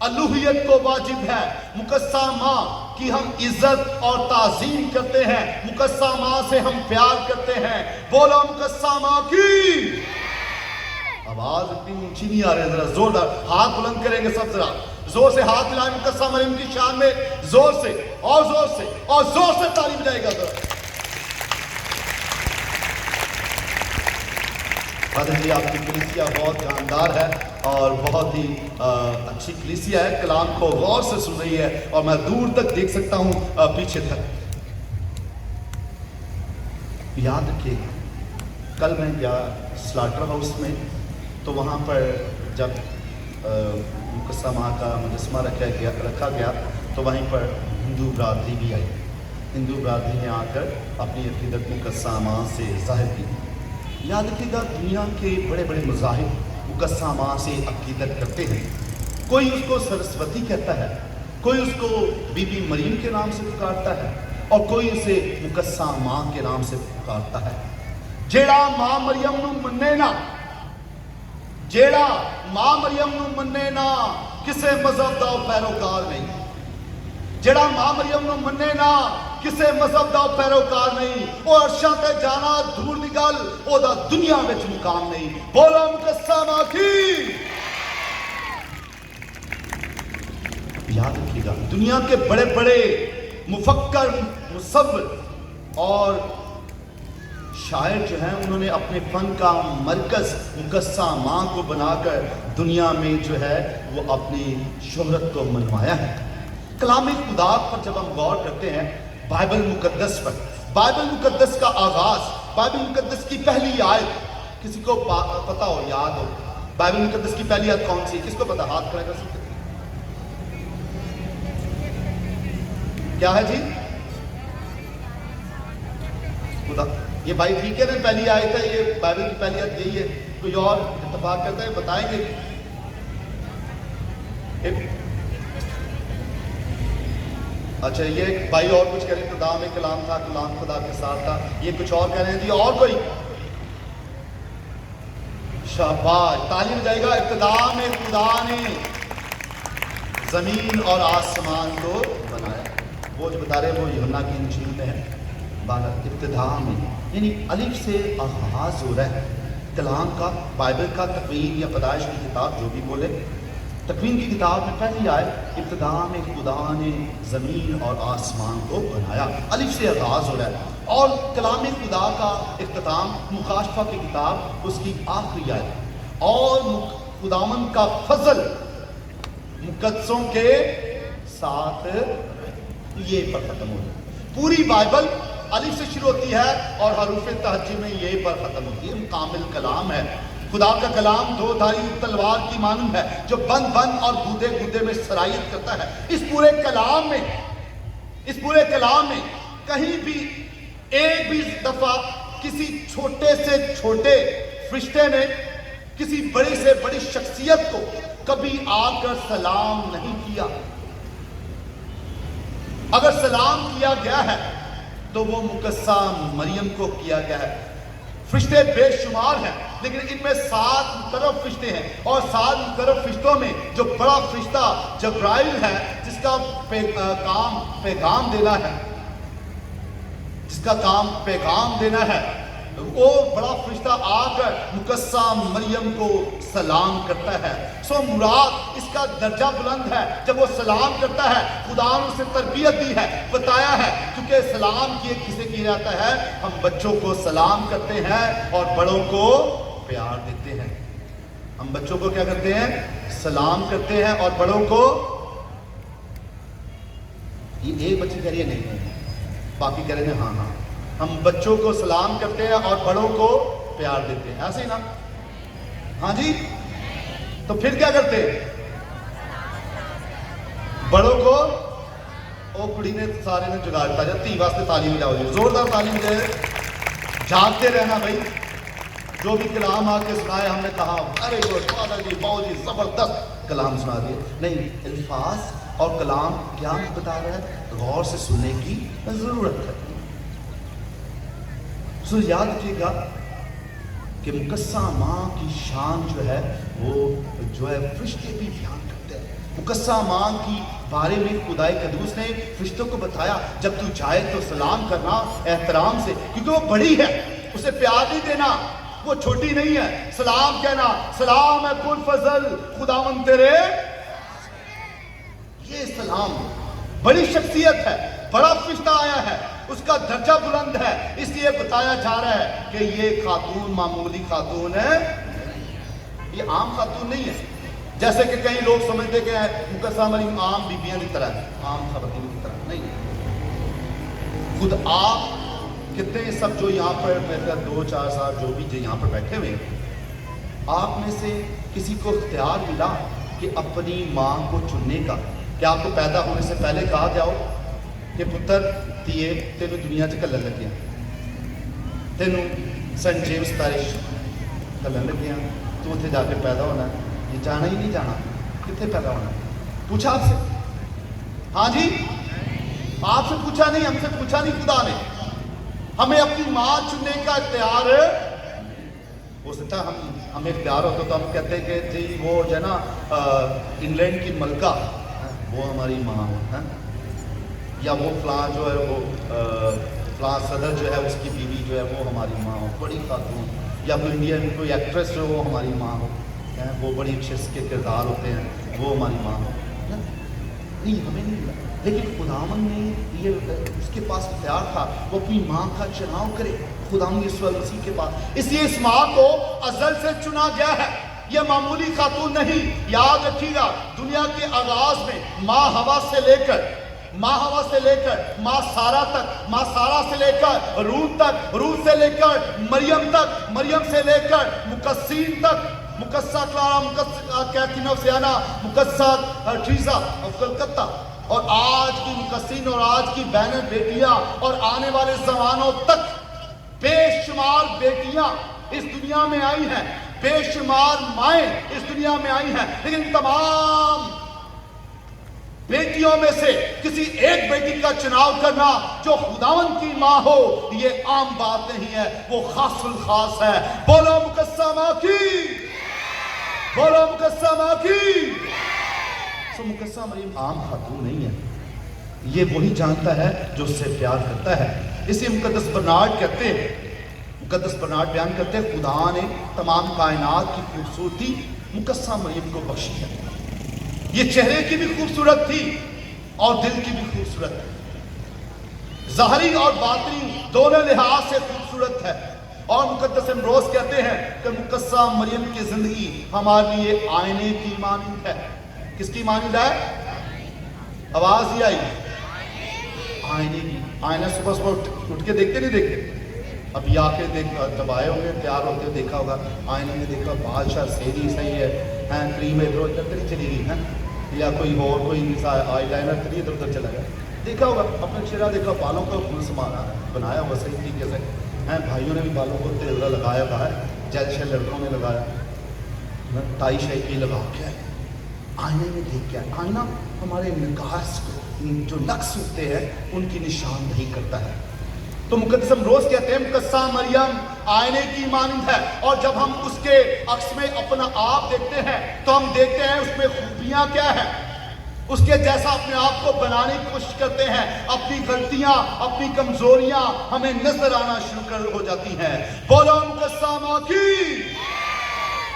अलूहियत को वाजिब है। मुकस्सा माँ की हम इज्जत और ताज़ीम करते हैं, मुकस्सा माँ से हम प्यार करते हैं। बोलो मुकस्सा माँ की। आवाज इतनी ऊंची नहीं आ रही, जरा जोरदार हाथ बुलंद करेंगे सब, जरा जोर से हाथ मिलाएं मुकस्सा मरियम की शान में, जोर से और जोर से और जोर से ताली बजाएगा जरा। जी आपकी कलीसिया बहुत जानदार है और बहुत ही अच्छी कलीसिया है, कलाम को गौर से सुन रही है और मैं दूर तक देख सकता हूँ पीछे तक। याद रखिएगा, कल मैं गया स्लाटर हाउस में, तो वहाँ पर जब मुकस्सा माँ का मुजस्मा रखा गया तो वहीं पर हिंदू बरादरी भी आई। हिंदू बरादरी ने आकर अपनी अकीदत मुकस्सा माँ से जाहिर की। याद रखिएगा, दुनिया के बड़े बड़े मज़ाहिब मुकस्सा माँ से अकीदत करते हैं। कोई उसको सरस्वती कहता है, कोई उसको बीबी मरियम के नाम से पुकारता है और कोई उसे मुकस्सा माँ के नाम से पुकारता है। जेड़ा माँ मरियम नू मन्ने ना, जेड़ा माँ मरियम नू मन्ने ना, किसे मजहब दा पैरोकार नहीं। जेड़ा माँ मरियम नू मन्ने ना, किसे मजहब दा पैरोकार नहीं। वो अर्शां ते जाना दूर दी गल, ओदा दुनिया विच मुकाम नहीं। बोलो मुकस्सा माँ की। याद रखिएगा, दुनिया के बड़े बड़े मुफक्कर, मुसव्विर और शायर जो हैं, उन्होंने अपने फन का मरकज मुकस्सा माँ को बनाकर दुनिया में जो है वो अपनी शोहरत को मनवाया है। कलाम खुदा पर जब हम गौर करते हैं, बाइबल मुकद्दस पर, बाइबल मुकद्दस का आगाज, बाइबल मुकद्दस की पहली आयत, किसी को पता हो, याद हो, बाइबल मुकद्दस की पहली आयत कौन सी है? किसको पता? हाथ खड़ा कर सकते? क्या है जी? खुदा, ये भाई ठीक है ना, पहली आयत है, ये बाइबल की पहली आयत यही है। कोई और इत्तेफाक करता है? बताएंगे। अच्छा, ये भाई और कुछ कह रहे, खुदा में कलाम था, कलाम खुदा के साथ था, ये कुछ और कह रहे हैं जी। और कोई? शाबाश, ताली बजाएगा। इब्तिदा में खुदा ने जमीन और आसमान को बनाया। वो जो बता रहे वो यूहन्ना की इंजील में है, इब्तिदा में, यानी अलिफ से आगाज हो रहा है कलाम का, बाइबल का। तकवीन या पैदाइश की किताब जो भी बोले, तकवीन की किताब में पहली आयत, इब्तिदा में खुदा ने ज़मीन और आसमान को बनाया, अलिफ से आगाज हो रहा है। और कलाम खुदा का इख्तिताम मुकाशफा की किताब, उसकी आखिरी आयत, और खुदावंद का फजल मुकद्दसों के साथ, ये पर खत्म हो जाए। पूरी बाइबल अलिफ से शुरू होती है और हरूफ तहज्जी में ये पर खत्म होती है। कामिल कलाम है। खुदा का कलाम दो धारी तलवार की मानंद है जो बंद बंद और गूदे गूदे में सरायत करता है। इस पूरे कलाम में कहीं भी एक भी दफा किसी छोटे से छोटे फरिश्ते ने किसी बड़ी से बड़ी शख्सियत को कभी आकर सलाम नहीं किया। अगर सलाम किया गया है तो वो मुकद्दसा मरियम को किया गया है। फरिश्ते बेशुमार हैं, लेकिन इनमें 7 मुकर्रब फरिश्ते हैं और 7 मुकर्रब फरिश्तों में जो बड़ा फरिश्ता जब्राइल है, जिसका काम पैगाम देना है, वो बड़ा फरिश्ता आकर मुकद्दसा मरियम को सलाम करता है। सो मुराद इसका दर्जा बुलंद है। जब वो सलाम करता है, खुदा ने उसे तरबियत दी है, बताया है, क्योंकि सलाम किसे किया जाता है? हम बच्चों को सलाम करते हैं और बड़ों को प्यार देते हैं। हम बच्चों को क्या करते हैं? सलाम करते हैं और बड़ों को, ये एक बच्चे कह रही है नहीं, बाकी कह रहे हैं हाँ हाँ। हम बच्चों को सलाम करते हैं और बड़ों को प्यार देते हैं, ऐसे ही ना? हाँ जी। तो फिर क्या करते हैं? बड़ों को, ओ कुड़ी ने सारे ने जुगाड़ता है, धी वास्ते तालीम जाओ जी, जोरदार तालीम दे। जागते रहना भाई। जो भी कलाम आके सुनाए, हमने कहा अरे फादर जी बहुत ही जबरदस्त कलाम सुना दिए। नहीं, अल्फाज और कलाम क्या बता रहा है, गौर से सुनने की जरूरत है। सो याद रखिएगा कि मुकद्दसा माँ की शान जो है वो जो है फरिश्ते भी ध्यान करते हैं। मुकद्दसा माँ की बारे में खुदाए कदूस ने फरिश्तों को बताया, जब तू जाए तो सलाम करना एहतराम से, क्योंकि वो बड़ी है, उसे प्यार नहीं देना, वो छोटी नहीं है। सलाम कहना, सलाम है कुल फजल खुदावंद तेरे, ये सलाम बड़ी शख्सियत है, बड़ा फरिश्ता आया है, उसका दर्जा बुलंद है, इसलिए बताया जा रहा है कि ये खातून मामूली खातून है, ये आम खातून नहीं है। जैसे कि कई लोग समझते कि मुकद्दसा मरियम आम बीबियां की तरह है, आम खवातीन की तरह नहीं। खुद आप कितने सब जो यहाँ पर 2-4 साल जो भी जो यहाँ पर बैठे हुए, आप में से किसी को इख्तियार मिला कि अपनी माँ को चुनने का? क्या आपको पैदा होने से पहले कहा जाओ कि पुत्र धीए तेन दुनिया च घलन लगे, तेन सेंट जेम्स पैरिश घलन लगे, तू उत्थे जाके पैदा होना, ये जाना ही नहीं जाना, कितने पैदा होना? पूछा आपसे? हाँ जी, आपसे पूछा नहीं, हमसे पूछा नहीं। खुदा ने हमें अपनी माँ चुनने का इख्तियार, हो सकता हमें इख्तियार होता तो हम कहते कि जी वो जो है ना इंग्लैंड की मलका वो हमारी माँ है, या वो फलां जो है वो फलां सदर जो है उसकी बीवी जो है वो हमारी माँ हो, बड़ी खातून, या कोई इंडियन कोई एक्ट्रेस जो वो हमारी माँ हो, वो बड़ी अच्छे उसके किरदार होते हैं, वो हमारी माँ हो। नहीं, हमें नहीं मिला, लेकिन खुदावन ने ये उसके पास इख्तियार था, वो अपनी माँ का चुनाव करे, खुदावन यीशु मसीह के पास। इसलिए इस माँ को अज़ल से चुना गया है, ये मामूली खातून नहीं। याद रखिएगा, दुनिया के आगाज में माँ हवा से लेकर माँ सारा तक, माँ सारा से लेकर रूत तक, रूत से लेकर मरियम तक, मरियम से लेकर मुकस्सीन तक, मुकद्दसा क्लारा, मुकद्दसा कैथरीन ऑफ सियाना, मुकद्दसा ट्रीजा ऑफ कलकत्ता, और आज की मुकस्सीन और आज की बहनें बेटियां और आने वाले जमानों तक बेशुमार बेटियां इस दुनिया में आई हैं, बेशुमार माएँ इस दुनिया में आई हैं, लेकिन तमाम बेटियों में से किसी एक बेटी का चुनाव करना जो खुदावन की माँ हो, ये आम बात नहीं है, वो खासुल खास है। बोलो मुकद्दसा माँ की, बोलो मुकद्दसा माँ की। तो मुकद्दसा मरियम आम खातून नहीं है, ये वही जानता है जो उससे प्यार करता है। इसे मुकद्दस बर्नार्ड कहते हैं, मुकद्दस बर्नार्ड बयान करते हैं, खुदा ने तमाम कायनात की खूबसूरती मुकद्दसा मरियम को बख्शी है। ये चेहरे की भी खूबसूरत थी और दिल की भी खूबसूरत है, ज़ाहिरी और बातिनी दोनों लिहाज से खूबसूरत है। और मुकद्दस अमरोज कहते हैं कि मुकद्दसा मरियम की जिंदगी हमारे लिए आईने की मानंद है। کس کی مانند ہے؟ آواز ہی آئی آئینے کی. آئینہ صبح صبح اٹھ کے دیکھتے نہیں دیکھتے؟ ابھی آ کے جب آئے ہوں گے تیار ہوتے ہوئے دیکھا ہوگا آئینے میں دیکھا بادشاہ صحیح ہے کریم ادھر ادھر تو نہیں چلی گئی ہے یا کوئی اور کوئی آئی لائنر تو نہیں ادھر ادھر چلا گیا. دیکھا ہوگا اپنا چہرہ دیکھا بالوں کو سنبھالا بنایا ہوا صحیح طریقے سے بھائیوں نے بھی بالوں کو تیزرا لگایا ہوا ہے جیل شیل لڑکوں نے لگایا ٹائی شائی کی لگا کے آئینے میں دیکھ کے آئینہ ہمارے نکاس کو جو نقص ہوتے ہیں ان کی نشاندہی کرتا ہے. تو مقدس امبروس کہتے ہیں مقدسہ مریم آئینے کی مانند ہے اور جب ہم اس کے عکس میں اپنا آپ دیکھتے ہیں تو ہم دیکھتے ہیں اس میں خوبیاں کیا ہیں, اس کے جیسا اپنے آپ کو بنانے کی کوشش کرتے ہیں. اپنی غلطیاں اپنی کمزوریاں ہمیں نظر آنا شروع ہو جاتی ہیں. بولو مقدسہ ماں کی.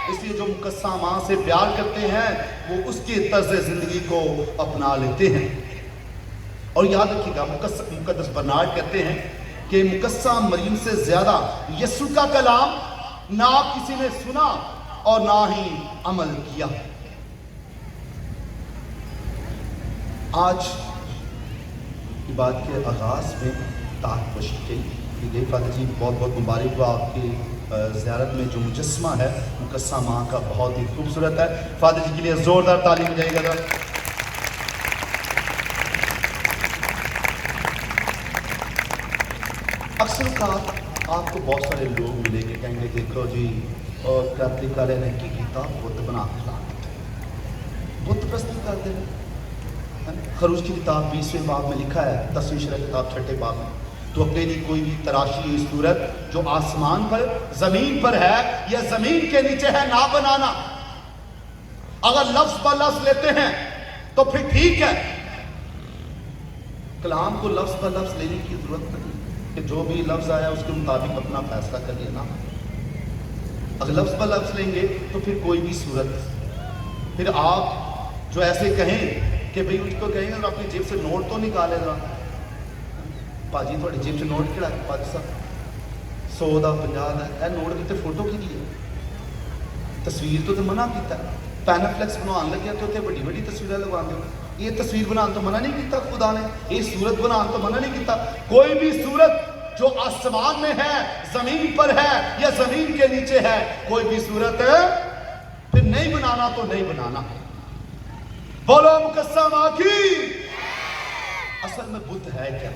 اس لیے جو مقدسہ ماں سے پیار کرتے ہیں وہ اس کے طرز زندگی کو اپنا لیتے ہیں. اور یاد رکھیے گا مقدس برنارڈ کہتے ہیں کہ مقدسہ مریم سے زیادہ یسوع کا کلام نہ کسی نے سنا اور نہ ہی عمل کیا. آج بات کے آغاز میں تاج پوشی کی گئی. فادر جی بہت بہت مبارک ہو آپ کی زیارت میں جو مجسمہ ہے مقدسہ ماں کا بہت ہی خوبصورت ہے. فادر جی کے لیے زوردار تعلیم ہو جائے گا. اکثر کا آپ کو بہت سارے لوگ ملے گے کہیں گے دیکھو جی اور کیتھولک والے نے کی کیتا بت بنا کے لا بت پرستی کر دے. خروج کی کتاب 20ویں باب میں لکھا ہے 10ویں شرح کتاب 6 باب میں تو اپنے لیے کوئی بھی تراشی ہوئی صورت جو آسمان پر زمین پر ہے یا زمین کے نیچے ہے نہ بنانا. اگر لفظ پر لفظ لیتے ہیں تو پھر ٹھیک ہے, کلام کو لفظ پر لفظ لینے کی ضرورت نہیں کہ جو بھی لفظ آیا اس کے مطابق اپنا فیصلہ کر لینا. اگر لفظ پر لفظ لیں گے تو پھر کوئی بھی صورت پھر آپ جو ایسے کہیں کہ بھئی اس کو کہیں گے اپنی جیب سے نوٹ تو نکالے ذرا پاجی تھوڑی جیب سے نوٹ کھڑا ہے پاجی صاحب 100 دا 50 دا اے نوٹ کی تے فوٹو کی دی ہے تصویر تو منع کیتا ہے. پینافلیکس بنوان لگیا تو تے بڑی بڑی تصویریں لگوان دے. یہ تصویر بنان تو منع نہیں کیتا خدا نے, یہ صورت بنان تو منع نہیں کیتا. کوئی بھی صورت جو آسمان میں ہے زمین پر ہے یا زمین کے نیچے ہے کوئی بھی صورت ہے پھر نہیں بنانا تو نہیں بنانا. بولو مقدسہ ماں کی. اصل میں بدھ ہے کیا؟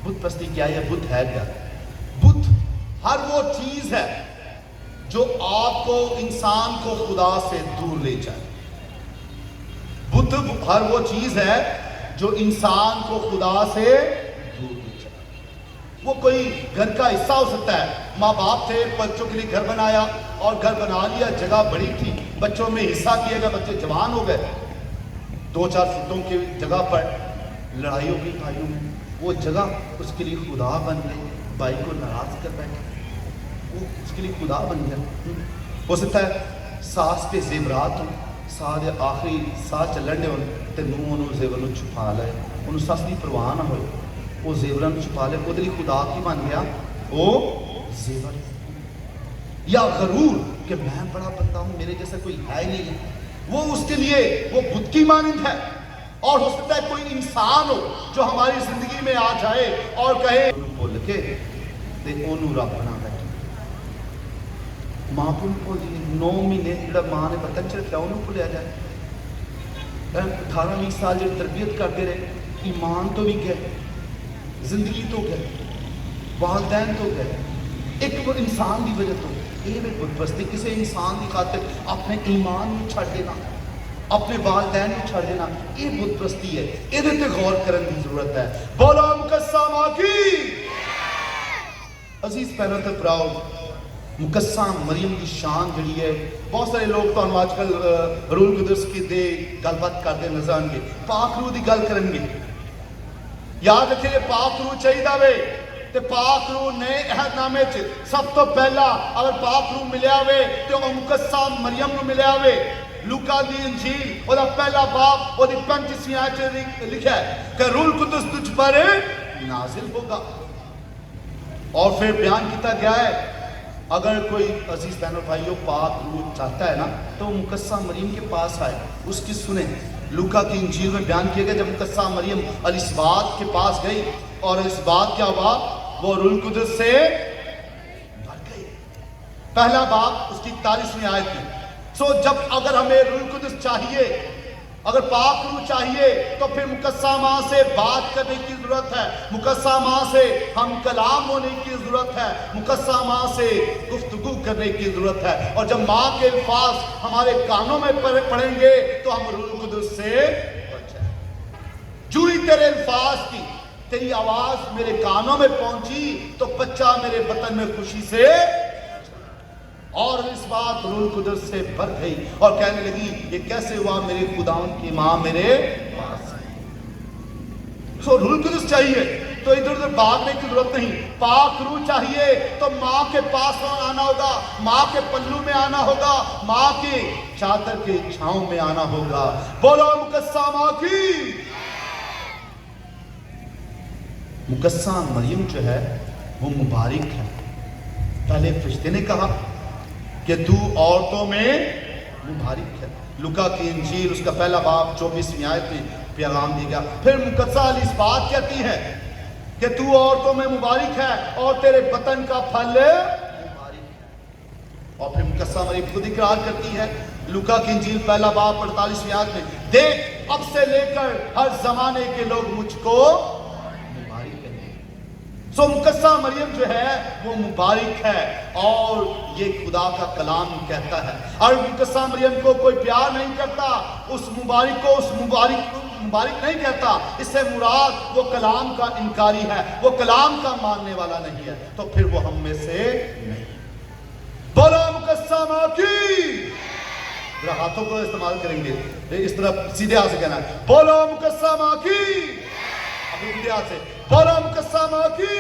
بدھ پرستی کیا ہے؟ بدھ ہے کیا؟ بدھ ہر وہ چیز ہے جو آپ کو انسان کو خدا سے دور لے جائے. بدھ ہر وہ چیز ہے جو انسان کو خدا سے دور لے جائے. وہ کوئی گھر کا حصہ ہو سکتا ہے. ماں باپ تھے بچوں کے لیے گھر بنایا اور گھر بنا لیا, جگہ بڑی تھی, بچوں میں حصہ کیا گیا, بچے جوان ہو گئے, 2-4 فٹوں کی جگہ پر لڑائی ہو گئی بھائیوں میں, وہ جگہ اس کے لیے خدا بن گئی. بھائی کو ناراض کر بیٹھے وہ اس کے لیے خدا بن گیا. ہو سکتا ہے ساس کے زیورات ہوں, ساس دے آخری ساس چلن دے ہوں تے نوں انہوں زیور نوں چھپا لے, انہوں ساس دی پرواہ نہ ہوئے, وہ زیوراں نوں چھپا لے, وہ دے لیے خدا کی بن گیا وہ زیور. یا غرور کہ میں بڑا بندہ ہوں میرے جیسا کوئی ہے ہی نہیں ہے, وہ اس کے لیے وہ بدھ کی مانند ہے. اور ہو سکتا ہے کوئی انسان ہو جو ہماری زندگی میں آ جائے اور کہے بول کے تے اونوں رب بنا بیٹھے. ماں کو 9 مہینے جڑا ماں نے بطن چ رکھا انہوں بھولیا جائے. 18-20 سال جو تربیت کرتے رہے, ایمان تو بھی گئے, زندگی تو گئے, والدین تو گئے, ایک وہ انسان دی وجہ تو یہ بھی بدھ پرستی کسی انسان کی خاطر اپنے ایمان میں چھڑ دینا, اپنے والدین میں چھڑ دینا, یہ بدھ پرستی ہے. یہ تے غور کرنے کی ضرورت ہے. بولو مقدسہ ماں کی. عزیز پہلوں تے پراؤ مقدسہ مریم کی شان جڑی ہے بہت سارے لوگ تو آج کل روح القدس کی دے گل بات کرتے نظر آن گے, پاک روح دی گل کرن گے. یاد رکھیے پاک روح چاہیے وے تے پاک روح نئے عہد نامے چ سب تو پہلا اگر پاک روح ملیا ہوئے تو مقدسہ مریم نو ملیا ہوئے. لوکا دی انجیل اور پہلا باب اور 35ویں آیت میں لکھا ہے کہ روح القدس تجھ پر نازل ہوگا. اور پھر بیان کیتا گیا ہے अगर कोई अजीज बहनों भाइयों पाक रूह चाहता है ना तो मुकस्सा मरियम के पास आए, उसकी सुने। लूका की इंजील में बयान किया गया जब मुकस्सा मरियम अलिस्बात के पास गई और अलिस्बात क्या हुआ, वो रूह कुदस से भर गई। पहला बाब उसकी 41वीं आयत में। सो जब अगर हमें रूह कुदस चाहिए, अगर पाक रूह चाहिए तो फिर मुकस्सा माँ से बात करने की जरूरत है, मुकस्सा माँ से हम कलाम होने की जरूरत है, मुकस्सा माँ से गुफ्तगू करने की जरूरत है। और जब माँ के अल्फाज हमारे कानों में पड़ेंगे तो हम रूह कुदस से बच जाएंगे। जो ही तेरे अल्फाज की, तेरी आवाज मेरे कानों में पहुंची तो बच्चा मेरे बतन में खुशी से, और इस बात रूह कुदस से भर गई और कहने लगी ये कैसे हुआ, मेरे खुदावन की माँ मेरे पास है। सो रूह कुदस चाहिए तो इधर उधर भागने की जरूरत नहीं। पाक रूह चाहिए तो माँ के पास आना होगा, माँ के पल्लू में आना होगा, माँ के चादर के छांव में आना होगा। बोलो मुकस्सा माँ की। मुकस्सा मरियम जो है वो मुबारक है। पहले फरिश्ते ने कहा कि तू औरतों में मुबारक है। लुका की इंजील उसका पहला बाब 24वीं आयत में पैगाम दिया। फिर मुकद्दसा अलिस्बात कहती है कि तू औरतों में मुबारक है और तेरे बतन का फल मुबारक है। और फिर मुकद्दसा मरियम खुद इकरार करती है लुका की इंजील पहला बाब 48वीं आयत में, देख अब से लेकर हर जमाने के लोग मुझको सो मुकद्दसा मरियम जो है वो मुबारक है और ये खुदा का कलाम कहता है। और मुकद्दसा मरियम को कोई प्यार नहीं करता, उस मुबारक को उस मुबारक नहीं कहता, इससे मुराद वो कलाम का इनकारी है, वो कलाम का मानने वाला नहीं है, तो फिर वो हम में से नहीं। बोलो मुकद्दसा माँ की। जरा हाथों को इस्तेमाल करेंगे, इस तरफ सीधे हाथ से कहना है बोलो मुकद्दसा माँ की। अभी सीधे हाथ से बोलो मुकद्दसा माँ की।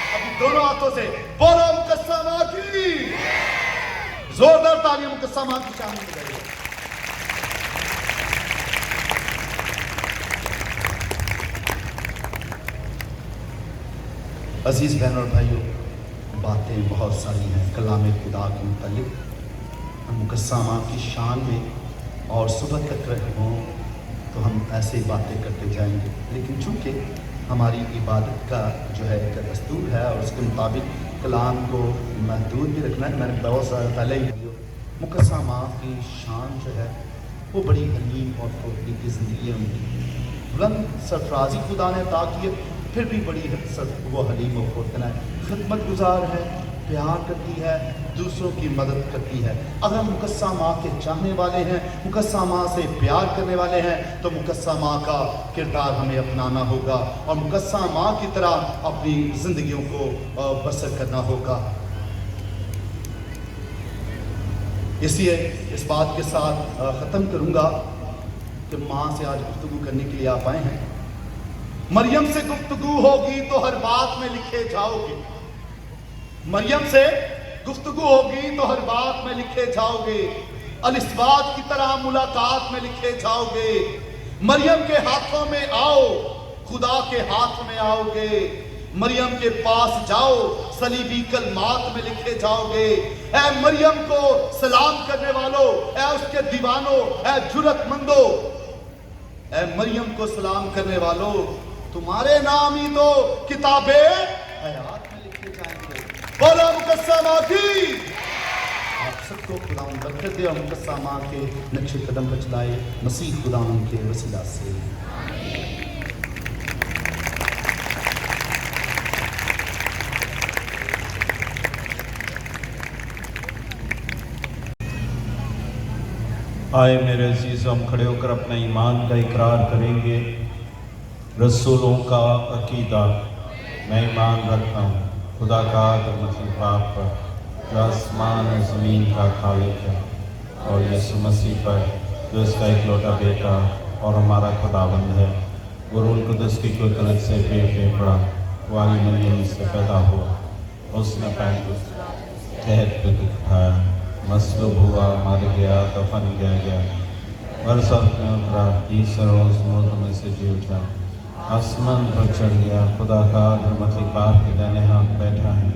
अभी दोनों हाथों से बोलो मुकद्दसा माँ की। जोरदार तालियां मुकद्दसा माँ की शान में बजाइए। अजीज बहनों और भाइयों, बातें बहुत सारी हैं कलाम खुदा के मुतालिक। मुकद्दसा माँ की शान में और सुबह तक रहे हों तो हम ऐसे बातें करते जाएंगे, लेकिन चूंकि हमारी इबादत का जो है एक दस्तूर है और उसके मुताबिक कलाम को महदूद भी रखना है। मैंने बहुत सारा पहले ही मुकद्दसा माँ की शान जो है वो बड़ी हलीम और फौकी की ज़िंदगी उनकी बुलंद सरफराजी खुदा ने अता की है, फिर भी बड़ी वो हलीम और फौकना है, खिदमत गुजार है, प्यार करती है, दूसरों की मदद करती है। अगर मुकद्दसा माँ के चाहने वाले हैं, मुकद्दसा माँ से प्यार करने वाले हैं तो मुकद्दसा माँ का किरदार हमें अपनाना होगा और मुकद्दसा माँ की तरह अपनी जिंदगियों को बसर करना होगा। इसलिए इस बात के साथ ख़त्म करूँगा कि माँ से आज गुफ्तगू करने के लिए आप आए हैं। मरियम से गुफ्तगू होगी तो हर बात में लिखे जाओगे। मरियम से गुफ्तगू होगी तो हर बात में लिखे जाओगे। अलिस्बात की तरह मुलाकात में लिखे जाओगे। मरियम के हाथों में आओ, खुदा के हाथ में आओगे। मरियम के पास जाओ, सलीबी कलमात में लिखे जाओगे। ऐ मरियम को सलाम करने वालों, ऐ उसके दीवानों, ऐ जुर्रतमंदों, ऐ मरियम को सलाम करने वालों, तुम्हारे नाम ही तो किताबे हयात में लिखे जाएंगे। बोलो मुकद्दसा माँ की। आप सबको खुदा बरकत दे और मुकद्दसा माँ के नक्शे कदम पर चलाए मसीह खुदा के वसीला से। आए मेरे अजीज़, हम खड़े होकर अपना ईमान का इकरार करेंगे। रसूलों का अकीदा, मैं ईमान रखता हूँ खुदा का मतलब बाप पर जो आसमान और ज़मीन का खालिक है, और यीशु मसीह पर जो इसका इकलौता बेटा और हमारा खुदाबंद है। वो रूह कुदस की कुदरत से पेट पड़ा, वाली मरियम से पैदा हुआ, उसने पैंतीस तहत पे दुख उठाया, मसलूब हुआ, मर गया, दफन किया गया, बरसात में उतरा, तीसरे रोज़ मुर्द में से जी उठा, आसमान पर चढ़ गया, खुदा का मतलब बाप के दाहिने हाथ बैठा है,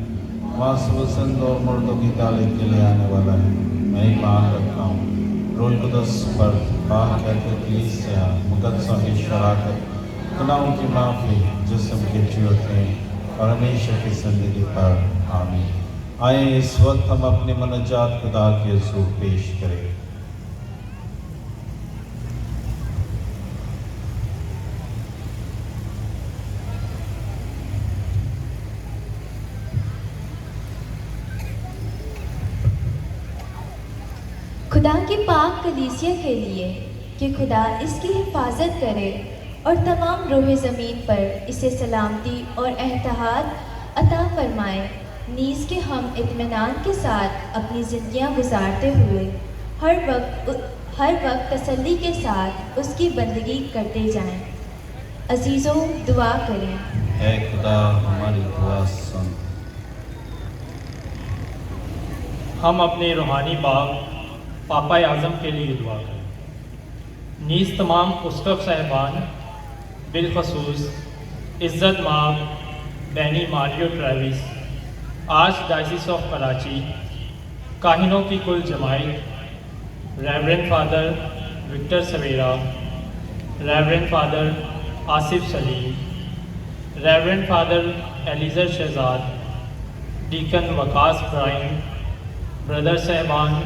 मासूसंद और मुर्दों की तालीम के लिए आने वाला है। मैं ईमान रखता हूँ रूह कुदस पर, पाक कहते कलीसिया, मुकद्दसों की शराकत, गुनाहों की माफ़ी, जिस्म के चूरते और हमेशा की ज़िंदगी पर। आमीन। आए इस वक्त हम अपनी मनजात खुदा के हज़ूर पेश करें। खुदा की पाक कलीसिया के लिए कि खुदा इसकी हिफाजत करे और तमाम रोह ज़मीन पर इसे सलामती और एहतियात अता फरमाए, नीज़ के हम इत्मीनान के साथ अपनी ज़िंदगियाँ गुजारते हुए हर वक्त तसल्ली के साथ उसकी बंदगी करते जाएं। अजीज़ों, दुआ करें। ऐ खुदा हमारी दुआ सुन। हम अपने रूहानी बाप पापा आज़म के लिए दुआ करें। नीज़ तमाम उसकफ साहिबान, बिलखसूस इज़्ज़त माब Benny Mario Travas, archdiocese of Karachi, काहिनों की कुल जमायत, reverend father Victor Savera, reverend father Asif Saleem, reverend father Eliezer Shahzad, deacon Waqas Brian, brother साहिबान,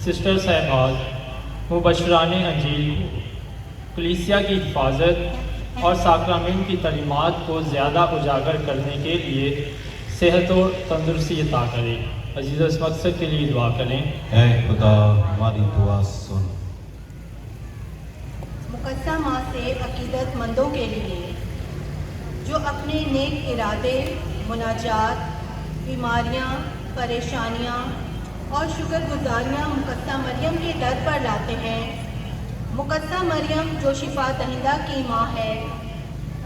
सिस्टर साहिबात, मुबशरान अंजील, कलीसिया की हिफाजत और साक्रामेंट की तालीमात को ज़्यादा उजागर करने के लिए सेहत और तंदुरुस्ती अता करें। अजीज़, इस मकसद के लिए दुआ करें। ऐ खुदा हमारी दुआ सुन। मुकद्दसा माँ से अकीदतमंदों के लिए जो अपने नेक इरादे, मुनाजात, बीमारियाँ, परेशानियाँ और शुक्रगुजारियाँ मुकद्दसा मरियम के दर पर लाते हैं, मुकद्दसा मरियम जो शिफा दहिंदा की माँ है,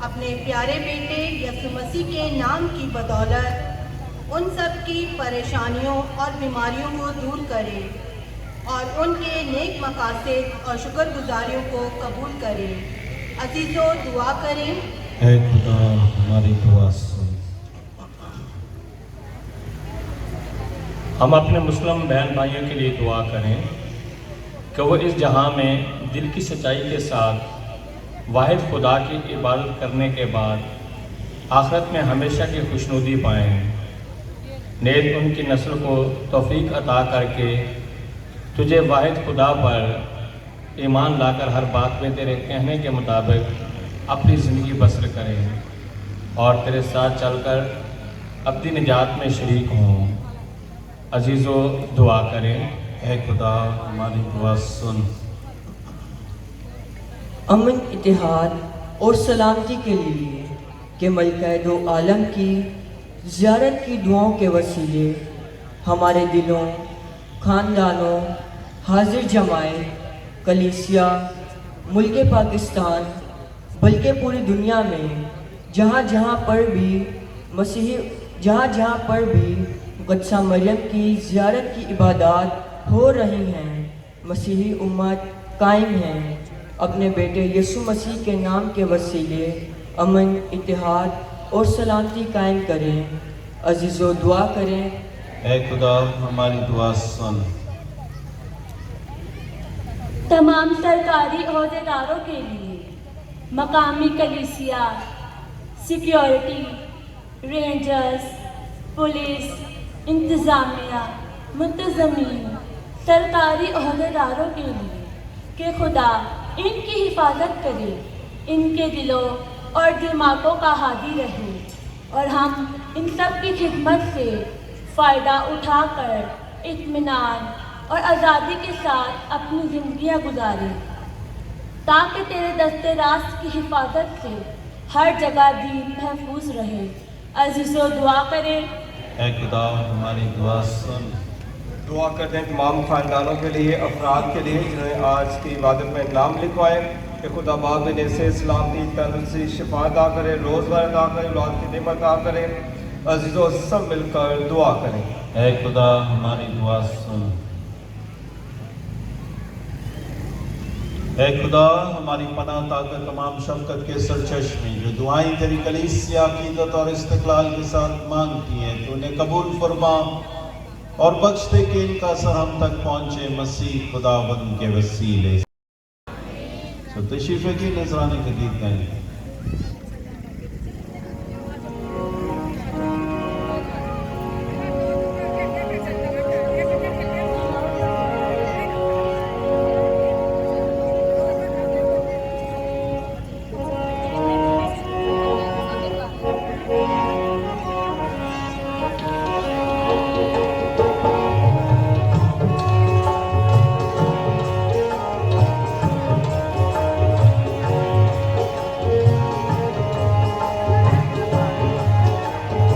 अपने प्यारे बेटे यसु मसीह के नाम की बदौलत उन सब की परेशानियों और बीमारियों को दूर करे और उनके नेक मकासद और शुक्रगुजारियों को कबूल करे। अजीज़ों, दुआ करें। ऐ खुदा हमारी दुआ सुन। हम अपने मुस्लिम बहन भाइयों के लिए दुआ करें कि वो इस जहां में दिल की सच्चाई के साथ वाहिद खुदा की इबादत करने के बाद आखिरत में हमेशा की खुशनुदी पाएँ। नेत उनकी नस्ल को तौफीक अता करके तुझे वाहिद खुदा पर ईमान लाकर हर बात में तेरे कहने के मुताबिक अपनी ज़िंदगी बसर करें और तेरे साथ चलकर अपनी निजात में शरीक हों। अजीज़ों, दुआ करें। ऐ खुदा हमारी दुआ सुन। अमन, इत्तेहाद और सलामती के लिए कि मलिका दो आलम की ज़ियारत की दुआओं के वसीले हमारे दिलों, ख़ानदानों, हाजिर जमायत, कलीसिया, मुल्क पाकिस्तान बल्कि पूरी दुनिया में जहाँ जहाँ पर भी मुकद्दसा मरियम की ज़ियारत की इबादत हो रही हैं, मसीही उम्मत कायम हैं, अपने बेटे यीशु मसीह के नाम के वसीले अमन, इत्तेहाद और सलामती कायम करें। अजीज़ों, दुआ करें। ऐ खुदा हमारी दुआ सुन। तमाम सरकारी अहदेदारों के लिए मकामी कलीसिया, सिक्योरिटी, रेंजर्स, पुलिस, इंतज़ामिया, मुंतज़मीन, सरकारी अहदेदारों के लिए कि खुदा इनकी हिफाजत करे, इनके दिलों और दिमागों का हादी रहे और हम इन सब की खिदमत से फ़ायदा उठाकर इत्मीनान और आज़ादी के साथ अपनी ज़िंदगियाँ गुजारें, ताकि तेरे दस्ते रास्त की हिफाजत से हर जगह दीन महफूज रहे। अजीज़ों, दुआ करें। ऐ खुदा हमारी दुआ सुन। दुआ करते हैं तमाम ख़ानदानों के लिए, अफराद के लिए जिन्होंने आज की इबादत में नाम लिखवाए, कि खुदा बाब ने से सलामती, तंदुरुस्ती, शिफा अदा करे, रोज़गार अदा करे, औलाद की नेमत अदा करे। अजीज़ों, सब मिलकर दुआ करें। ऐ खुदा हमारी दुआ सुन। اے خدا ہماری پناہ طاقت تمام شفقت کے سرچشمے جو دعائیں تیری کلیسیا عقیدت اور استقلال کے ساتھ مانگتی ہیں تو انہیں قبول فرما اور بخش دے کہ ان کا اثر ہم تک پہنچے مسیح خداوند کے وسیلے سے۔ تشریف کی نذرانے کے گیت گائیں گے۔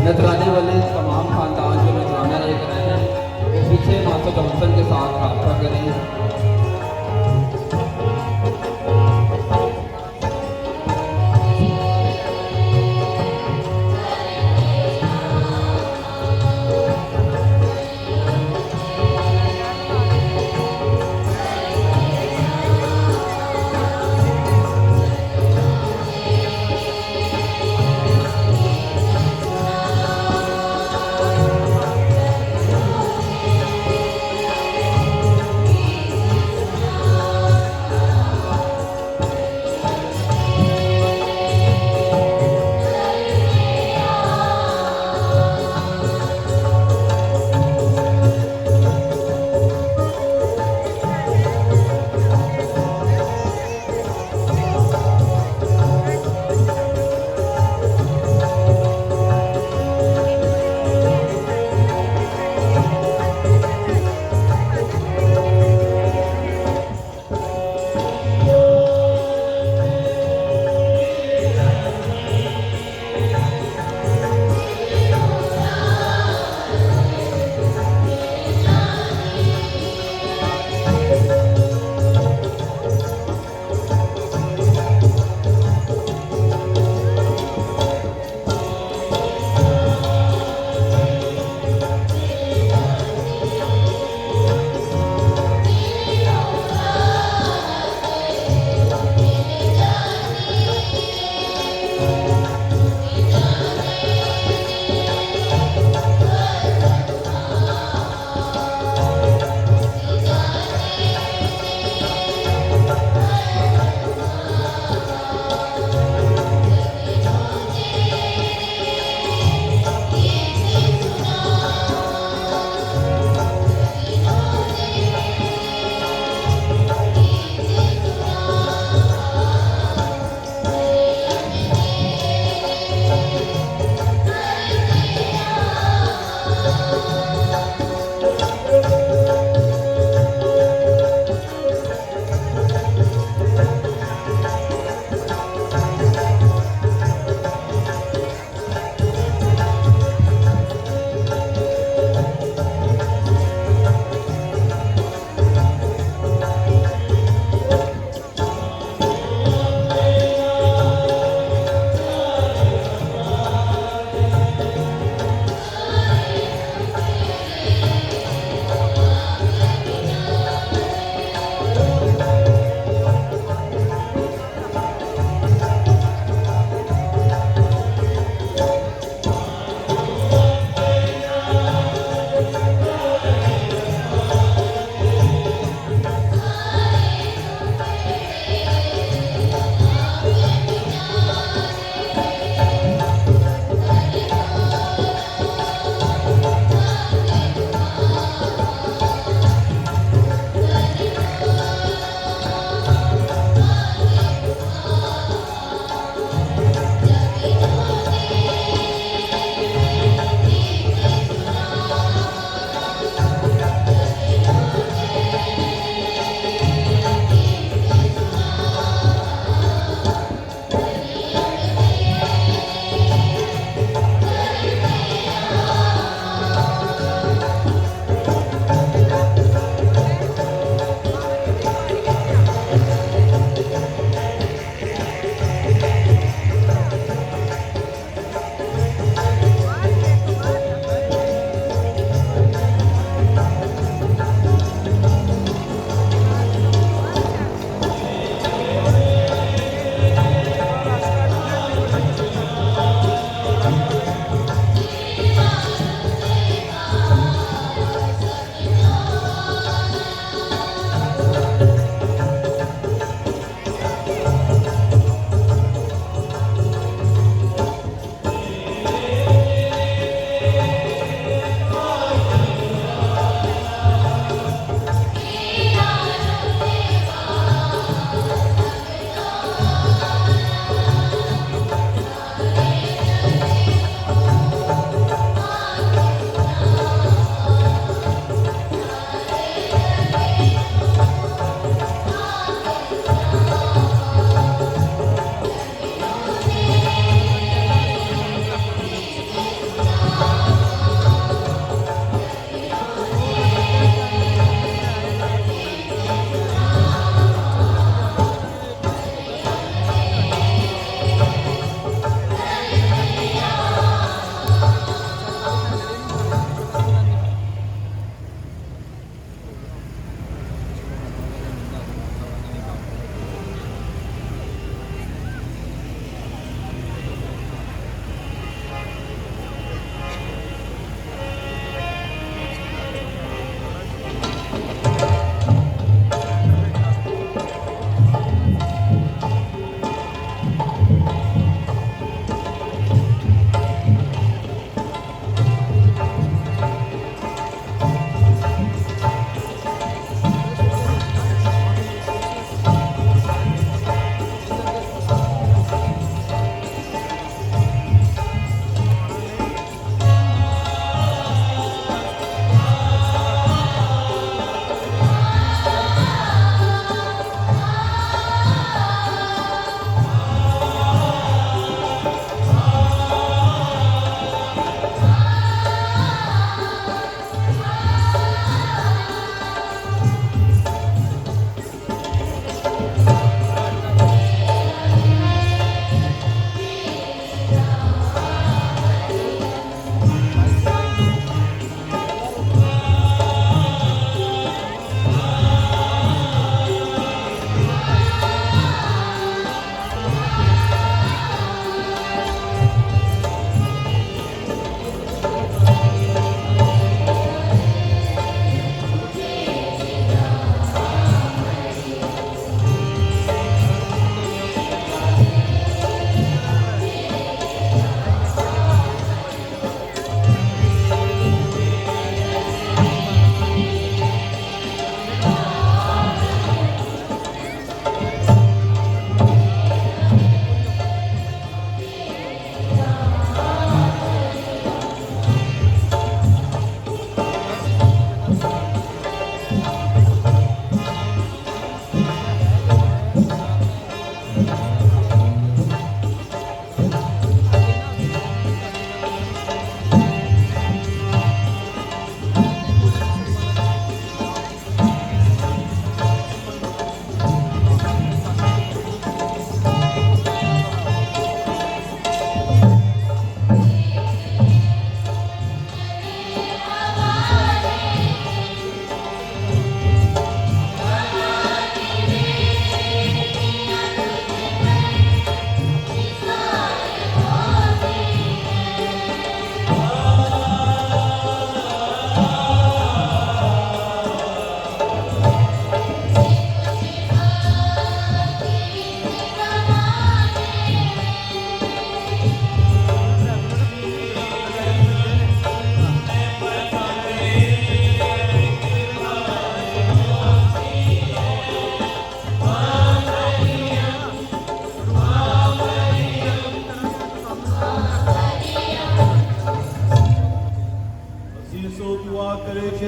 नजराने वाले तमाम खानदान जो नजराना लेकर आए हैं वो पीछे माता जॉनसन के साथ रब्ता करें।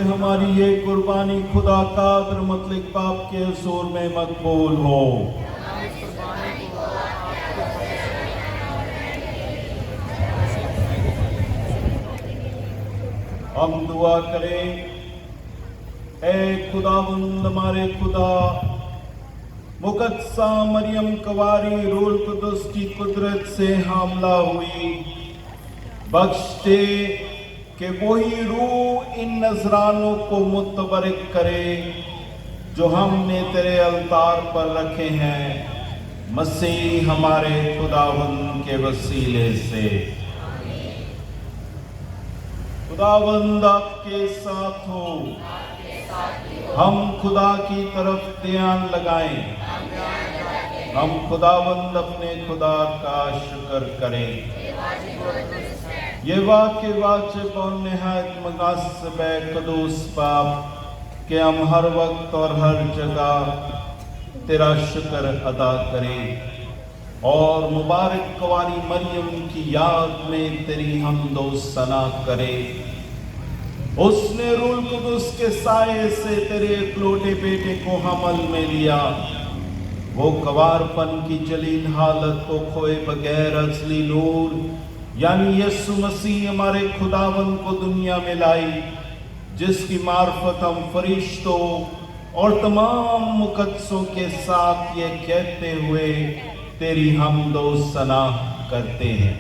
کہ ہماری یہ قربانی خدا قادر مطلق باپ کے حضور میں مقبول ہو۔ ہم دعا کریں۔ اے خداوند ہمارے خدا، مقدسہ مریم کنواری روح القدس کی قدرت سے حاملہ ہوئی، بخش دے کہ وہی روح ان نذرانوں کو متبرک کرے جو ہم نے تیرے الطار پر رکھے ہیں، مسیح ہمارے خداوند کے وسیلے سے۔ خداوند آپ کے ساتھ ہو۔ ہم خدا کی طرف دھیان لگائیں۔ ہم خداوند اپنے خدا کا شکر کریں۔ یہ واقع واجب اور نہایت مناسب ہے قدوس باپ کہ ہم ہر وقت اور ہر جگہ تیرا شکر ادا کریں اور مبارک کنواری مریم کی یاد میں تیری حمد و ثنا کریں۔ اس نے روح القدس کے سائے سے تیرے اکلوٹے بیٹے کو حمل میں لیا، وہ کنوار پن کی جلیل حالت کو کھوئے بغیر ازلی نور یعنی یسوع مسیح ہمارے خداوند کو دنیا میں لائی، جس کی معرفت ہم فرشتوں اور تمام مقدسوں کے ساتھ یہ کہتے ہوئے تیری حمد و ثنا کرتے ہیں۔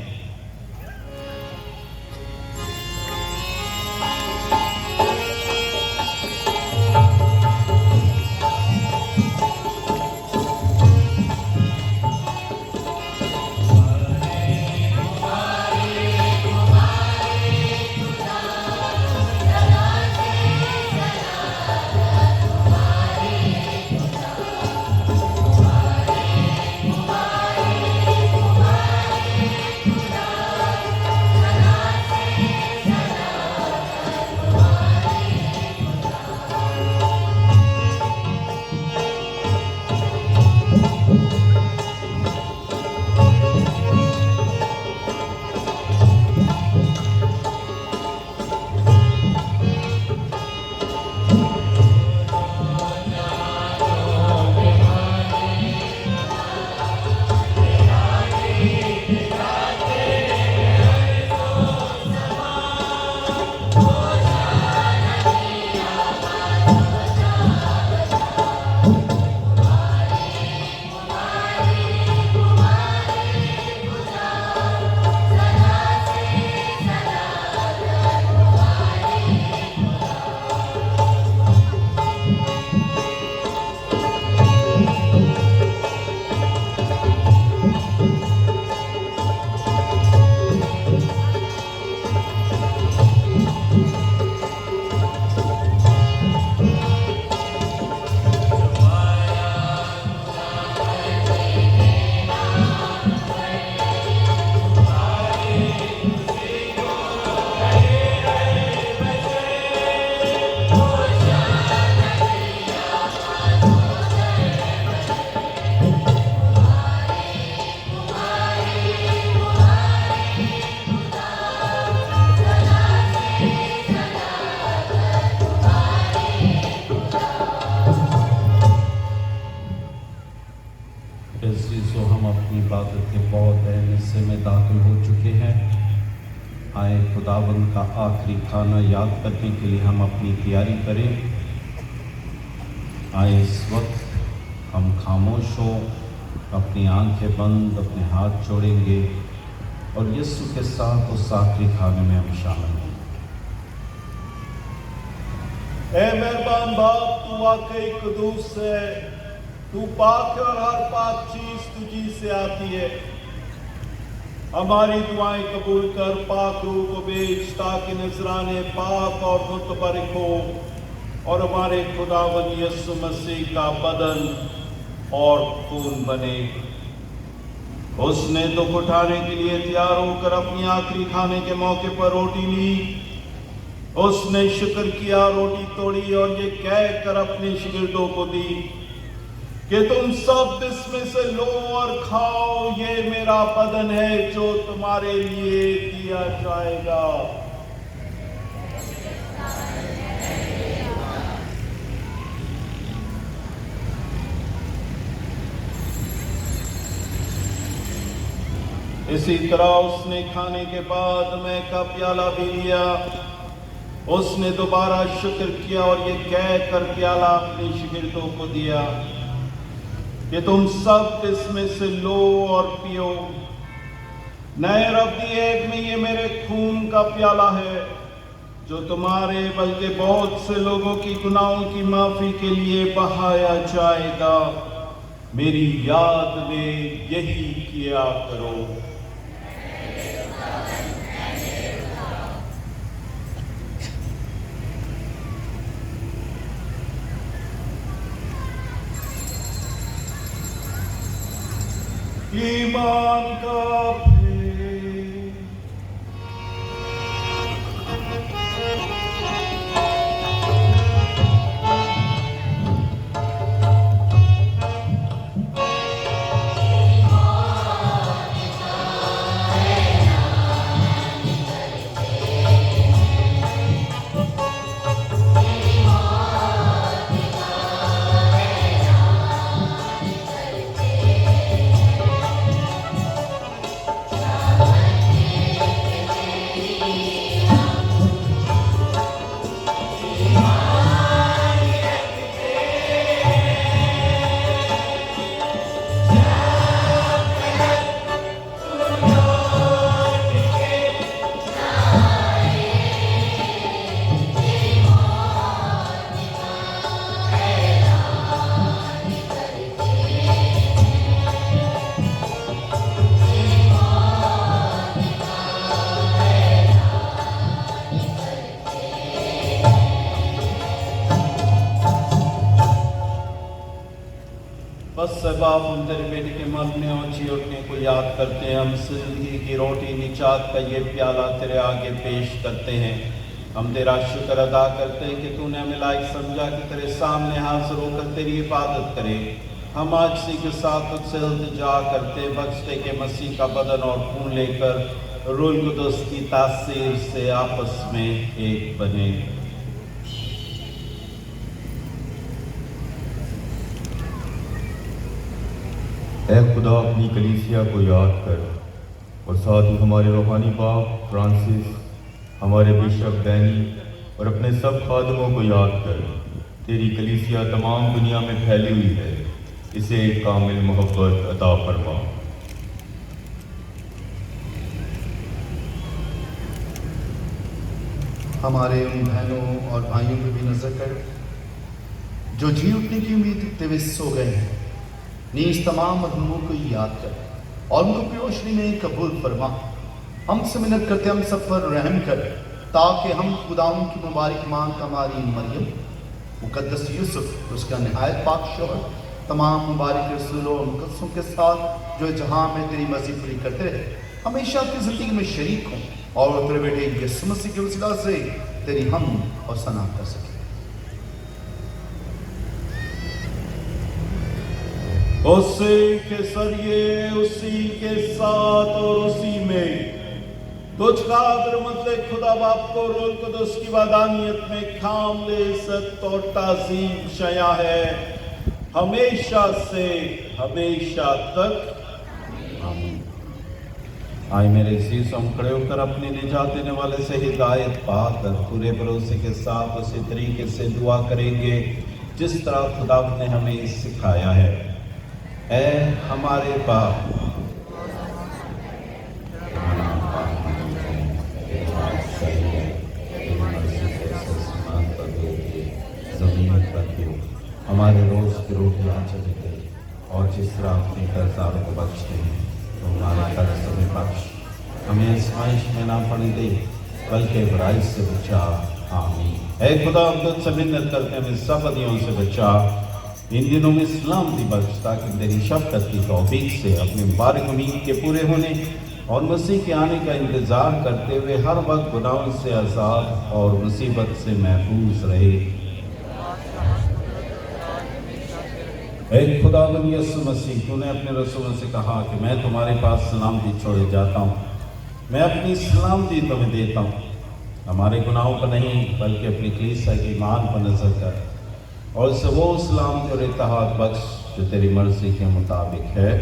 عبادت کے بہت اہم حصے میں داخل ہو چکے ہیں۔ آئے خداوند کا آخری کھانا یاد کرنے کے لیے ہم اپنی تیاری کریں۔ آئے اس وقت ہم خاموش ہو، اپنی آنکھیں بند، اپنے ہاتھ جوڑیں گے اور یسوع کے ساتھ اس آخری کھانے میں ہم شامل ہیں۔ اے مہربان باپ، تو واقعی قدوس ہے، تو پاک ہے اور ہر پاک چیز تجھی سے آتی ہے۔ ہماری دعائیں قبول کر، پاک روح کو بھیج تاکہ نذرانے پاک اور متبرک ہو اور ہمارے خداوند یسوع مسیح کا بدن اور خون بنے۔ اس نے دکھ اٹھانے کے لیے تیار ہو کر اپنی آخری کھانے کے موقع پر روٹی لی۔ اس نے شکر کیا، روٹی توڑی اور یہ کہہ کر اپنے شاگردوں کو دی کہ تم سب اس میں سے لو اور کھاؤ، یہ میرا بدن ہے جو تمہارے لیے دیا جائے گا۔ इसी तरह उसने खाने के बाद मैं का प्याला भी लिया। उसने दोबारा शुक्र किया और ये कह कर प्याला अपने शागिर्दों को दिया कि तुम सब इसमें से लो और पियो। नए रब्दी ऐद में ये मेरे खून का प्याला है, जो तुम्हारे बल्कि बहुत से लोगों की गुनाहों की माफी के लिए बहाया जाएगा। मेरी याद में यही किया करो। ईमान का प्रेम। बाप हम तेरे बेटे के मरने और जी उठने को याद करते हैं। हम जिंदगी की रोटी निजात का ये प्याला तेरे आगे पेश करते हैं। हम तेरा शुक्र अदा करते हैं कि तूने हमें लायक समझा कि तेरे सामने हाजिर होकर तेरी इबादत करें। हम आज सी के साथ तुझसे इल्तिजा करते बख्शते के मसीह का बदन और खून लेकर रूह कुदस की तासीर से आपस में एक बने। ऐ खुदा अपनी कलीसिया को याद कर और साथ ही हमारे रूहानी बाप फ्रांसिस, हमारे बिशप डैनी और अपने सब खादमों को याद कर। तेरी कलीसिया तमाम दुनिया में फैली हुई है, इसे एक कामिल मोहब्बत अता फरमा। हमारे उन बहनों और भाइयों पे भी नजर कर जो जी उठने की उम्मीद रखते हुए सो गए हैं। नीज तमाम मजलूमों को याद कर और उनको अपनी रोशनी में कबूल फरमा। हमसे मिन्नत करते हम सब पर रहम कर, ताकि हम खुदाउन की मुबारक मां हमारी मरियम, मुकद्दस यूसुफ, उसका नहायत पाक शौहर, तमाम मुबारक रसूलों और मुकद्दसों के साथ जो जहां में तेरी मर्जी पूरी करते रहे, हमेशा अपनी जिंदगी में शरीक हों और तेरे बेटे यीशु मसीह के वसीला से तेरी हम और सना कर सकें। उसी के जरिए, उसी के साथ और उसी में तुझ कादर मतलब खुदा बाप को रूह कुदस की वादानियत में खामले इज्जत और ताज़ीम शया है, हमेशा से हमेशा तक। आमीन। आए मेरे अज़ीज़, हम खड़े होकर अपने निजात देने वाले से हिदायत पाकर पूरे भरोसे के साथ उसी तरीके से दुआ करेंगे जिस तरह खुदा ने हमें सिखाया है। ऐ हमारे बाप, जमीन पर दो, हमारे रोज की रोटी आज दे, और जिस तरह अपने कर्जदारों को बख्शते हैं तो हमारे कर्ज हमें बख्श, हमें आज़माइश में ना पड़ने दे बल्कि बुराई से बचा। आमीन। ऐ खुदा, हम तुझसे मिन्नत करते हैं हमें सब बदियों से बचा, इन दिनों में सलामती बख्श, ताकि तेरी शफ़क़त की तौफीक से अपने मुबारक उम्मीद के पूरे होने और मसीह के आने का इंतज़ार करते हुए हर वक्त गुनाहों से आज़ाद और मुसीबत से महफूज रहे। ऐ खुदावंद यीशु मसीह, तूने अपने रसूलों से कहा कि मैं तुम्हारे पास सलामती छोड़े जाता हूँ, मैं अपनी सलामती तुम्हें देता हूँ। हमारे गुनाहों पर नहीं बल्कि अपनी कलीसिया के ईमान पर नजर कर और उसे वो सलामती और इत्तेहाद बख्श जो तेरी मर्जी के मुताबिक है।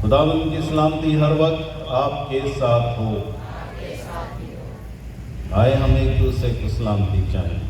खुदावंद की सलामती हर वक्त आपके साथ हो। आए हम एक दूसरे को सलामती चाहें।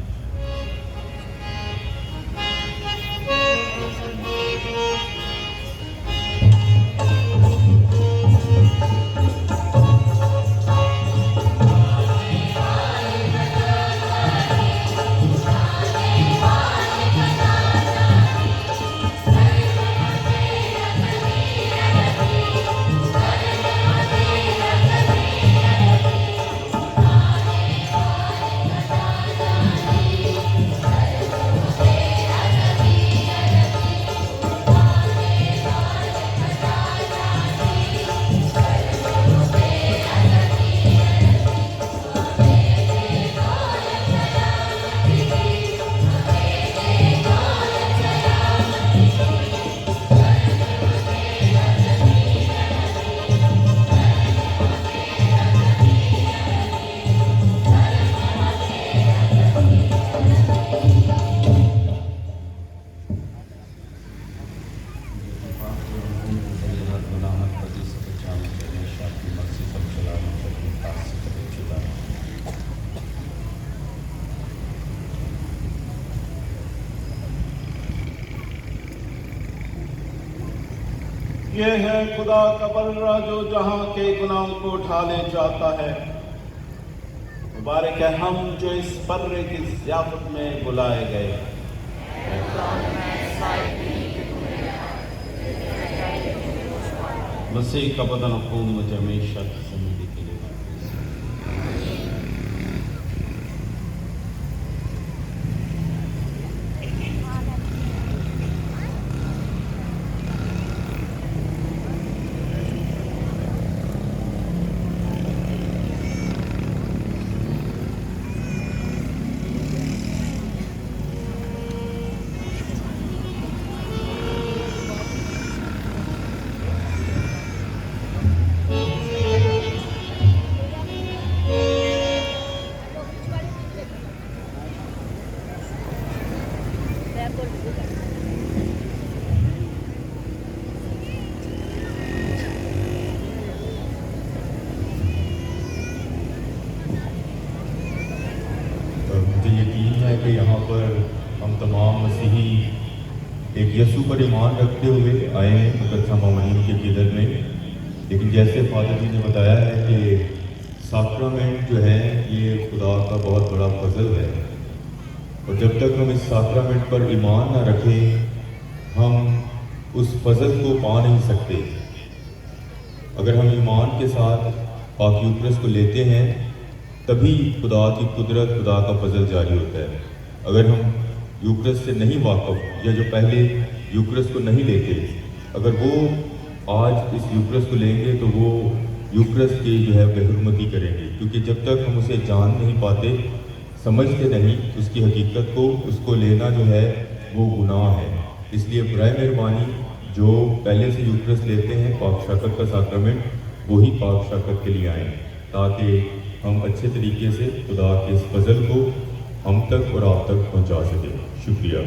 ये है खुदा का बर्रा जो जहां के गुनाहों को उठा ले जाता है। मुबारक है हम जो इस बर्रे की ज़ियाफत में बुलाए गए। मसीह का बदन खून मुझे हमेशा की जिंदगी के लिए कि यहाँ पर हम तमाम मसीही एक यीशु पर ईमान रखते हुए आए हैं मुकद्दसा मरीम की अक़ीदत में। लेकिन जैसे फादर जी ने बताया है कि साक्रामेंट जो है ये खुदा का बहुत बड़ा फजल है, और जब तक हम इस साक्रामेंट पर ईमान ना रखें हम उस फजल को पा नहीं सकते। अगर हम ईमान के साथ पाक यूक्रिस्ट को लेते हैं तभी खुदा की कुदरत, खुदा का फजल जारी होता है। अगर हम यूक्रिस्ट से नहीं वाकफ़ या जो पहले यूक्रिस्ट को नहीं लेते, अगर वो आज इस यूक्रिस्ट को लेंगे तो वो यूक्रिस्ट की जो है बेहुरमती करेंगे, क्योंकि जब तक हम उसे जान नहीं पाते, समझते नहीं उसकी हकीकत को, उसको लेना जो है वो गुनाह है। इसलिए बराए मेहरबानी जो पहले से यूक्रिस्ट लेते हैं पाक शरकत का साक्रामेंट, वही पाक शरकत के लिए आएँ, ताकि हम अच्छे तरीके से खुदा के इस फजल को हम तक और आप तक पहुंचा सकें। शुक्रिया।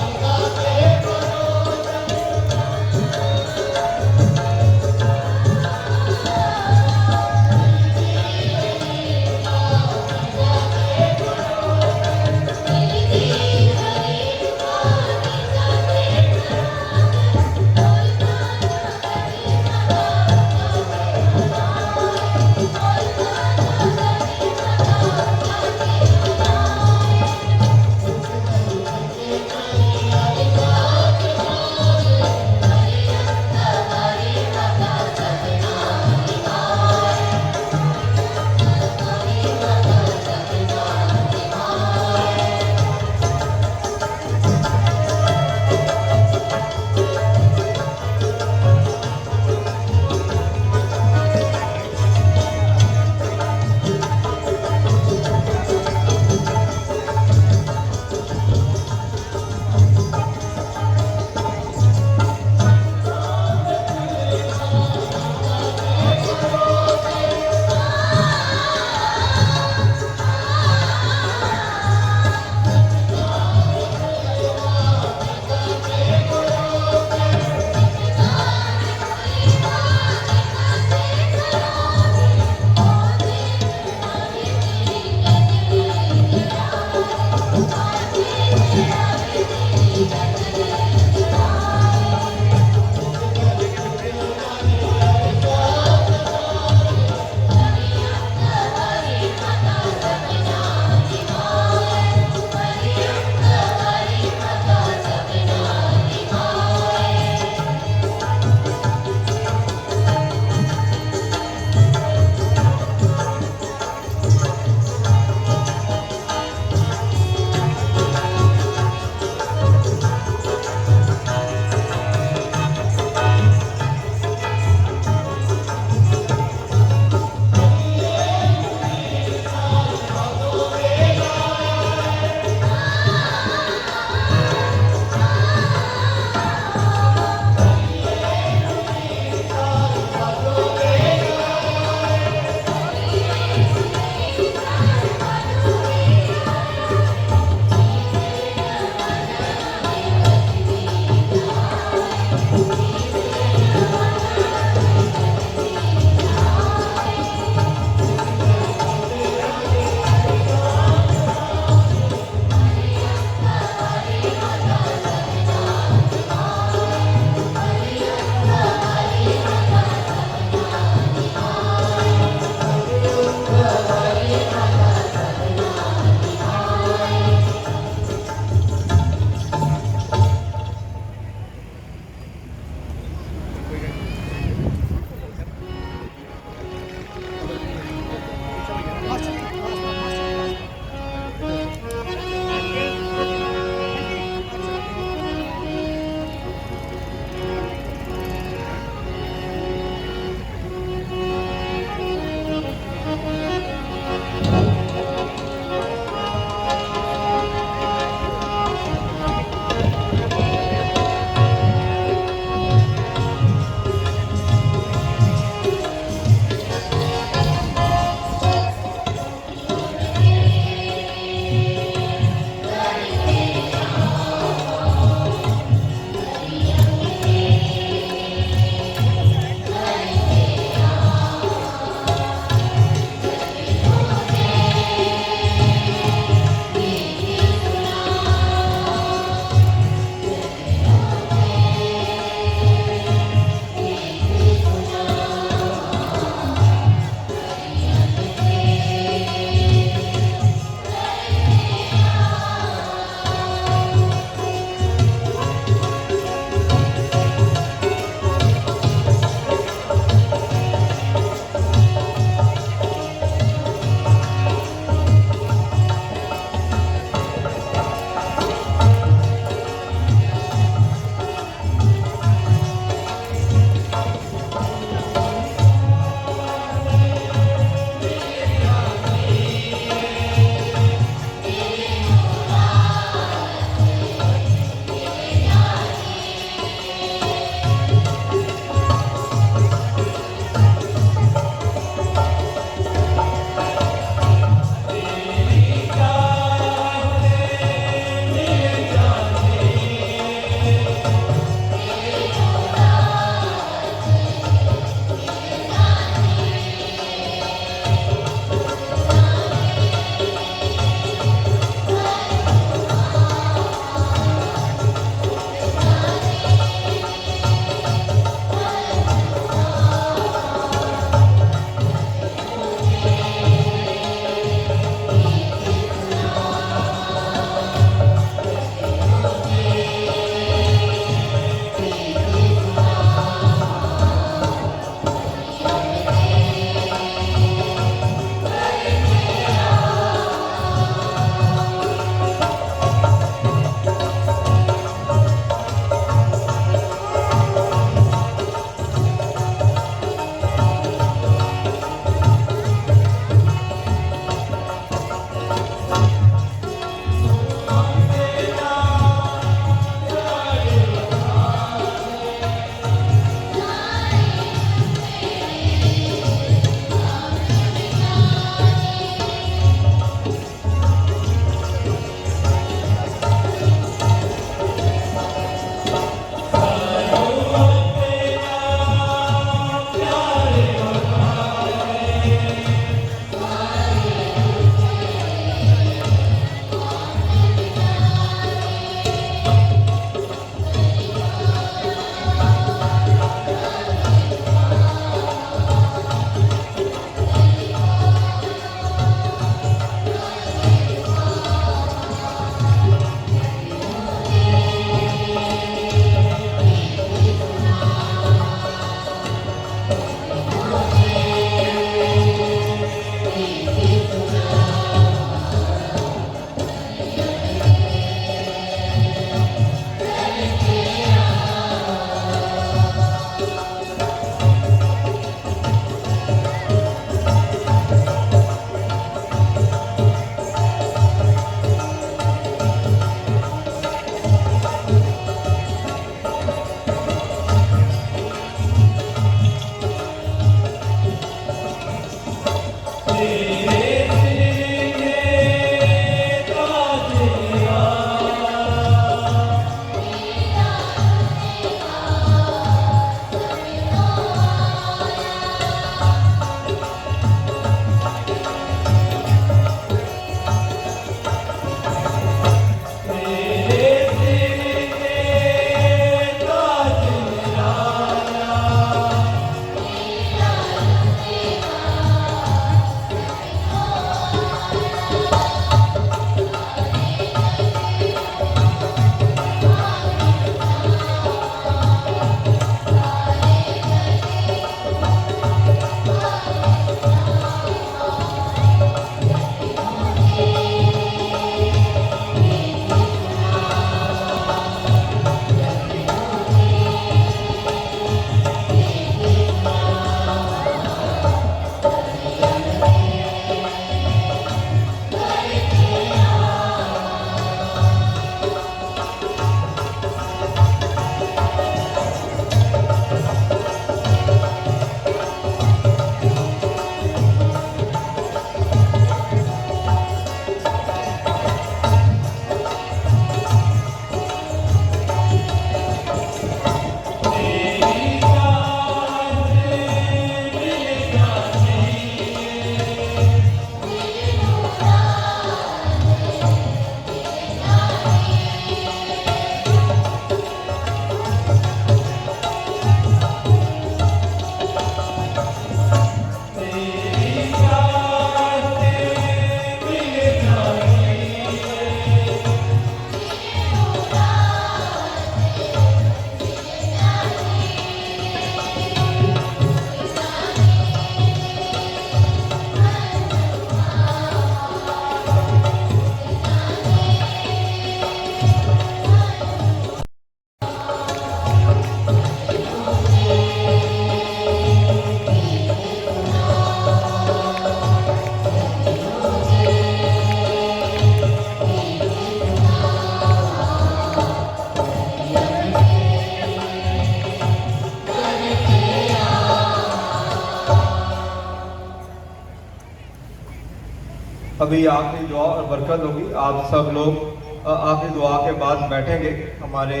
ابھی آخری دعا اور برکت ہوگی. آپ سب لوگ آخری دعا کے بعد بیٹھیں گے. ہمارے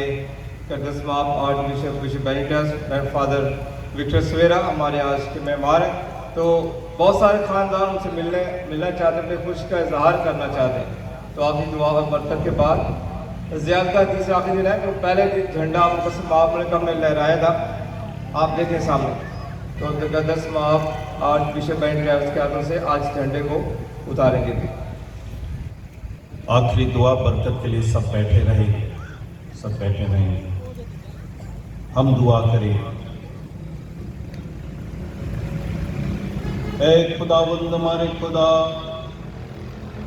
قدس ماب آرچ بشپ بینیٹس گرینڈ فادر وکٹر سویرا ہمارے آج کے مہمان ہیں. تو بہت سارے خاندان ان سے ملنا چاہتے ہیں, اپنے خوشی کا اظہار کرنا چاہتے ہیں. تو آخری دعا اور برکت کے بعد زیادہ تیسرا آخری دن ہے. تو پہلے دن جھنڈا مقدس ماب نے لہرایا تھا, آپ دیکھیں سامنے. تو قدس ماب آرچ بشپ بینیٹس کے ہاتھوں سے آج جھنڈے کو اتاریں گے. آخری دعا برکت کے لیے سب بیٹھے رہیں, سب بیٹھے رہیں. ہم دعا کریں. اے خداوند ہمارے خدا,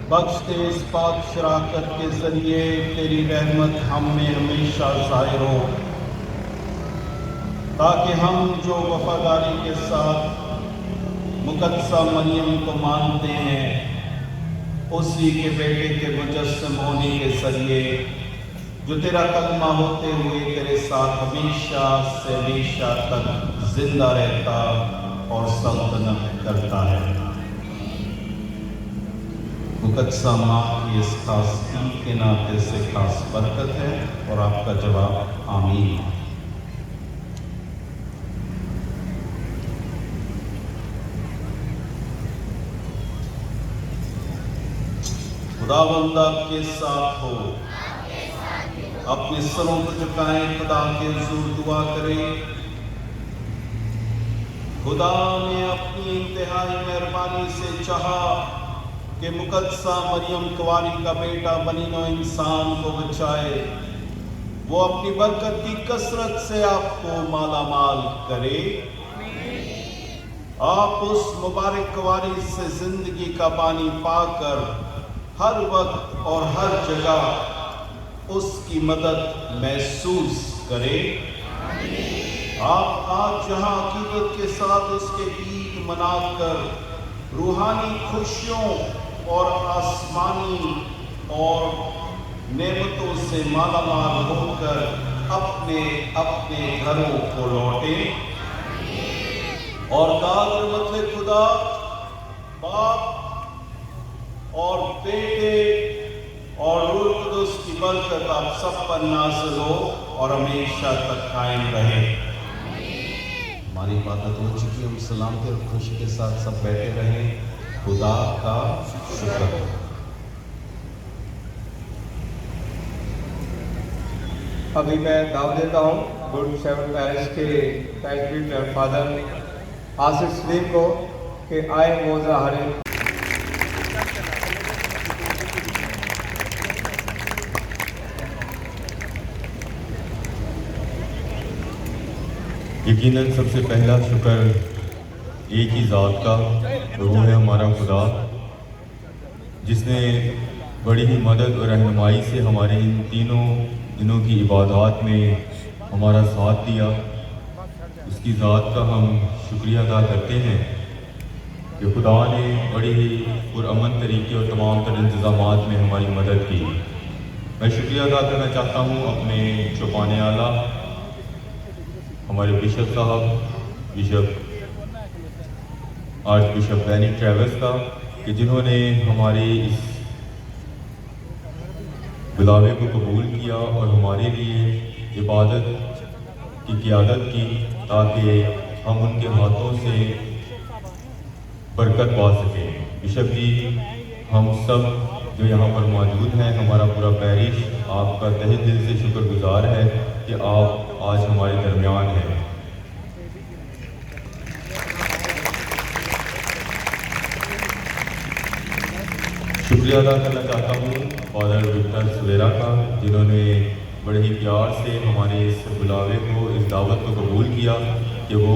بخش دے اس پاک شراکت کے ذریعے تیری رحمت ہم میں ہمیشہ ظاہر ہو, تاکہ ہم جو وفاداری کے ساتھ مقدسہ مریم کو مانتے ہیں, اسی کے بیٹے کے مجسم ہونے کے ذریعے جو تیرا کلمہ ہوتے ہوئے تیرے ساتھ ہمیشہ سے ہمیشہ تک زندہ رہتا اور سلطنت کرتا ہے. مقدسہ ماں کی اس خاص عید کے ناطے سے خاص برکت ہے, اور آپ کا جواب آمین. خداوند آپ کے ساتھ ہو. اپنے سروں کو جھکائیں, خدا کے حضور دعا کریں. خدا نے اپنی انتہائی مہربانی سے چاہا کہ مقدسہ مریم کنواری کا بیٹا بنی نوع انسان کو بچائے. وہ اپنی برکت کی کثرت سے آپ کو مالا مال کرے. آپ اس مبارک کنواری سے زندگی کا پانی پا کر ہر وقت اور ہر جگہ اس کی مدد محسوس کرے. آپ آج جہاں عقیدت کے ساتھ اس کے عید منا کر روحانی خوشیوں اور آسمانی اور نعمتوں سے مالا مال ہو کر اپنے اپنے گھروں کو لوٹیں, اور قادر مطلق خدا باپ اور بیٹے اور روح القدس کی برکت آپ سب پر نازل ہو اور ہمیشہ تک قائم رہے. ہماری عبادت ہو چکی, ہم سلامتی اور خوشی کے ساتھ سب بیٹھے رہیں. خدا کا شکر. ابھی میں دعوت دیتا ہوں گڈ شیپرڈ پیرش کے پیسٹری فادر آصف سلیم کو کہ آئے موضع ہرے. یقیناً سب سے پہلا شکر ایک ہی ذات کا, وہ ہے ہمارا خدا, جس نے بڑی ہی مدد اور رہنمائی سے ہمارے ان تینوں دنوں کی عبادات میں ہمارا ساتھ دیا. اس کی ذات کا ہم شکریہ ادا کرتے ہیں کہ خدا نے بڑی ہی پرامن طریقے اور تمام تر انتظامات میں ہماری مدد کی. میں شکریہ ادا کرنا چاہتا ہوں اپنے چوپانے اعلیٰ ہمارے بشپ صاحب, بشپ آرچ بشپ بینی ٹریوس کا, کہ جنہوں نے ہمارے اس بلاوے کو قبول کیا اور ہمارے لیے عبادت کی قیادت کی, تاکہ ہم ان کے ہاتھوں سے برکت پا سکیں. بشپ جی, ہم سب جو یہاں پر موجود ہیں, ہمارا پورا پیرش آپ کا تہہ دل سے شکر گزار ہے کہ آپ آج ہمارے درمیان ہیں. شکریہ ادا کرنا چاہتا ہوں فادر وکٹر سویرا کا, جنہوں نے بڑے ہی پیار سے ہمارے اس بلاوے کو, اس دعوت کو قبول کیا کہ وہ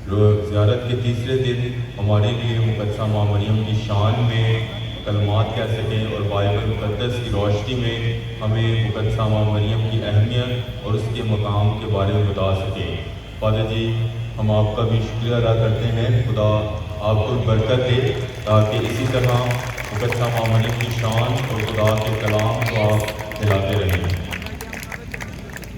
زیارت کے تیسرے دن ہمارے لیے مقدسہ ماں مریم کی شان میں کلمات کہہ سکیں اور بائبل مقدس کی روشنی میں ہمیں مقدسہ ماں مریم کی اہمیت اور اس کے مقام کے بارے میں بتا سکیں. فادر جی, ہم آپ کا بھی شکریہ ادا کرتے ہیں. خدا آپ کو برکت دے, تاکہ اسی طرح مقدسہ ماں مریم کی شان اور خدا کے کلام کو آپ پھیلاتے رہیں.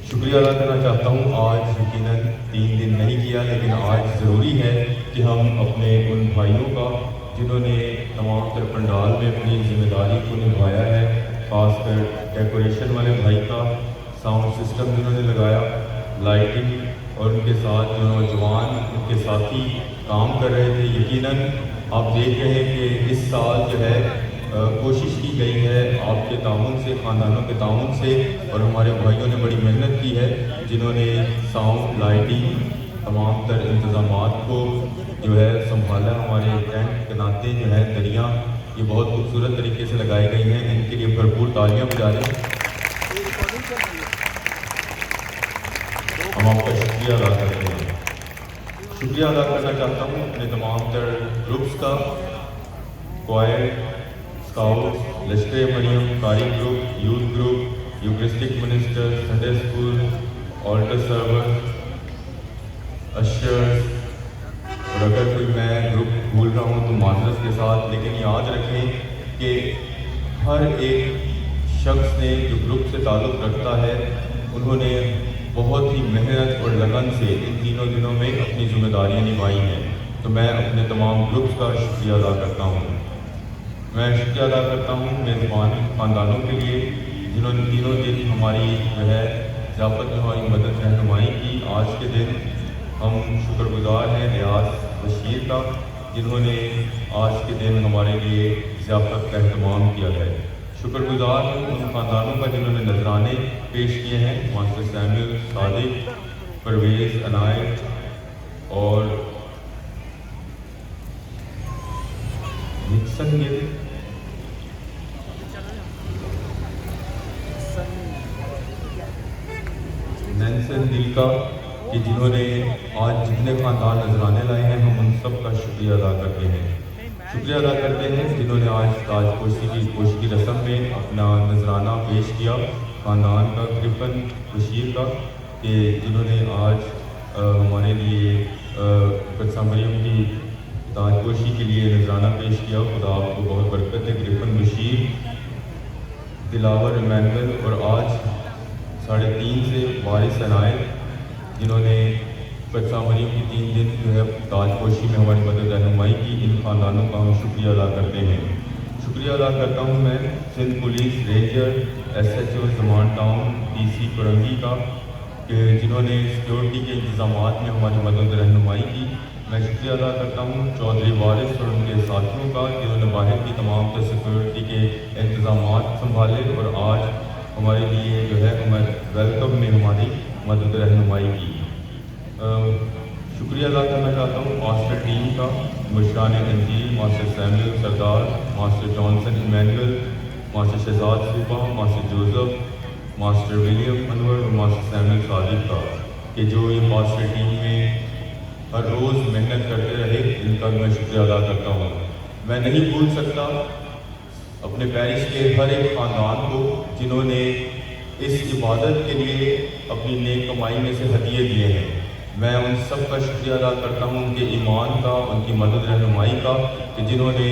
شکریہ ادا کرنا چاہتا ہوں. آج یقیناً 3 دن نہیں کیا, لیکن آج ضروری ہے کہ ہم اپنے ان بھائیوں کا जिन्होंने तमाम तर पंडाल में अपनी जिम्मेदारी को निभाया है, खासकर डेकोरेशन वाले भाई का, साउंड सिस्टम जिन्होंने लगाया, लाइटिंग, और उनके साथ जो नौजवान उनके साथी काम कर रहे थे। यकीनन आप देख रहे हैं कि इस साल जो है कोशिश की गई है आपके ताउन से, ख़ानदानों के ताउन से, और हमारे भाइयों ने बड़ी मेहनत की है जिन्होंने साउंड, लाइटिंग, तमाम तर इंतज़ामात को जो है संभाला। हमारे टेंट के नाते जो है दरियाँ ये बहुत खूबसूरत तरीके से लगाई गई हैं, इनके लिए भरपूर तालियां बजा दें। हम आपका शुक्रिया अदा करते हैं। शुक्रिया अदा करना चाहता हूँ अपने तमाम तर ग्रुप्स का, क्वायर, स्काउट, लश्कर मरियम, choir group, youth group, eucharistic minister, Sunday school, altar server, ushers, और अगर कोई मैं ग्रुप भूल रहा हूँ तो माजरत के साथ, लेकिन याद रखें कि हर एक शख्स ने जो ग्रुप से ताल्लुक़ रखता है उन्होंने बहुत ही मेहनत और लगन से इन तीनों दिनों में अपनी जिम्मेदारियाँ निभाई हैं। तो मैं अपने तमाम ग्रुप्स का शुक्रिया अदा करता हूँ। मैं शुक्रिया अदा करता हूँ मेज़बान ख़ानदानों के लिए जिन्होंने तीनों दिन हमारी जो है ज़ियाफ़त में हमारी मदद रहनुमाई की। आज के दिन हम शुक्रगुज़ार हैं रियाज बशीर का जिन्होंने आज के दिन हमारे लिए ज़ियाफ़त का अहतमाम किया है। शुक्रगुज़ार हूँ उन ख़ानदानों का जिन्होंने नजराने पेश किए हैं, मास्टर सैमुअल, सादिक, परवेज़, अनायत और निक्सन गिल, नैन्सन दिलका, कि जिन्होंने आज जितने ख़ानदान नजराने लाए हैं हम उन सब का शुक्रिया अदा करते हैं। शुक्रिया अदा करते हैं जिन्होंने आज ताजपोशी की रस्म में अपना नजराना पेश किया, ख़ानदान का, ग्रिफन बशीर का, कि जिन्होंने आज हमारे लिए मुक़द्दसा मरियम की ताजपोशी के लिए नजराना पेश किया। खुदा आपको बहुत बरकत है। ग्रिफन बशीर, दिलावर इमैनुअल, और आज 3:30 से वारिस अनायत जिन्होंने मुक़द्दसा मरियम की 3 दिन जो है ताजपोशी में हमारी मदद रहनुमाई की। इन ख़ानदानों का हम शुक्रिया अदा करते हैं। शुक्रिया अदा करता हूँ मैं सिंध पुलिस, रेंजर, SHO ज़मान टाउन, DC कुरंगी का, कि जिन्होंने सिक्योरिटी के इंतज़ामात में हमारी मदद रहनुमाई की। मैं शुक्रिया अदा करता हूँ चौधरी वारिस और उनके साथियों का जिन्होंने बाहर की तमाम तर सिक्योरिटी के इंतज़ामात संभाले और आज हमारे लिए जो है हमारे वेलकम में हमारी मदद रहनुमाई की। शुक्रिया अदा करना चाहता हूँ मास्टर टीम का, मुशरान तंजील, master Samuel Sardar, master Johnson Emmanuel, master Shahzad Suba, master Joseph, master William Anwar और मास्टर सैमुअल सादिक का, कि जो ये मास्टर टीम में हर रोज़ मेहनत करते रहे, इनका भी मैं शुक्रिया अदा करता हूँ। मैं नहीं भूल सकता अपने पैरिश के हर एक ख़ानदान को जिन्होंने इस इबादत के लिए अपनी नेक कमाई में से हदिये दिए हैं। मैं उन सब का शुक्रिया अदा करता हूँ उनके ईमान का, उनकी मदद रहनुमाई का, कि जिन्होंने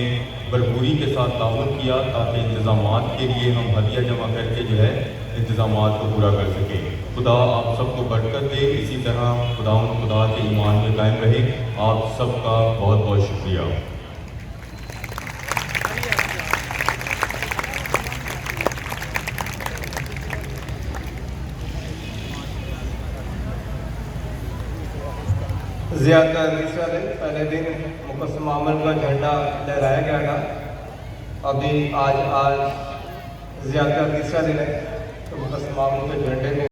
भरपूरी के साथ ताउन किया ताकि इंतज़ामात के लिए हम हदिया जमा करके जो है इंतज़ामात को पूरा कर सकें। खुदा आप सबको बरकत दे, इसी तरह खुदा के ईमान में कायम रहे। आप सबका बहुत बहुत शुक्रिया। ज़ियादा तीसरा दिन, पहले दिन मुक़द्दस अमल का झंडा लहराया गया था। अभी आज ज़ियादा तीसरा दिन है, तो मुक़द्दस अमल के झंडे में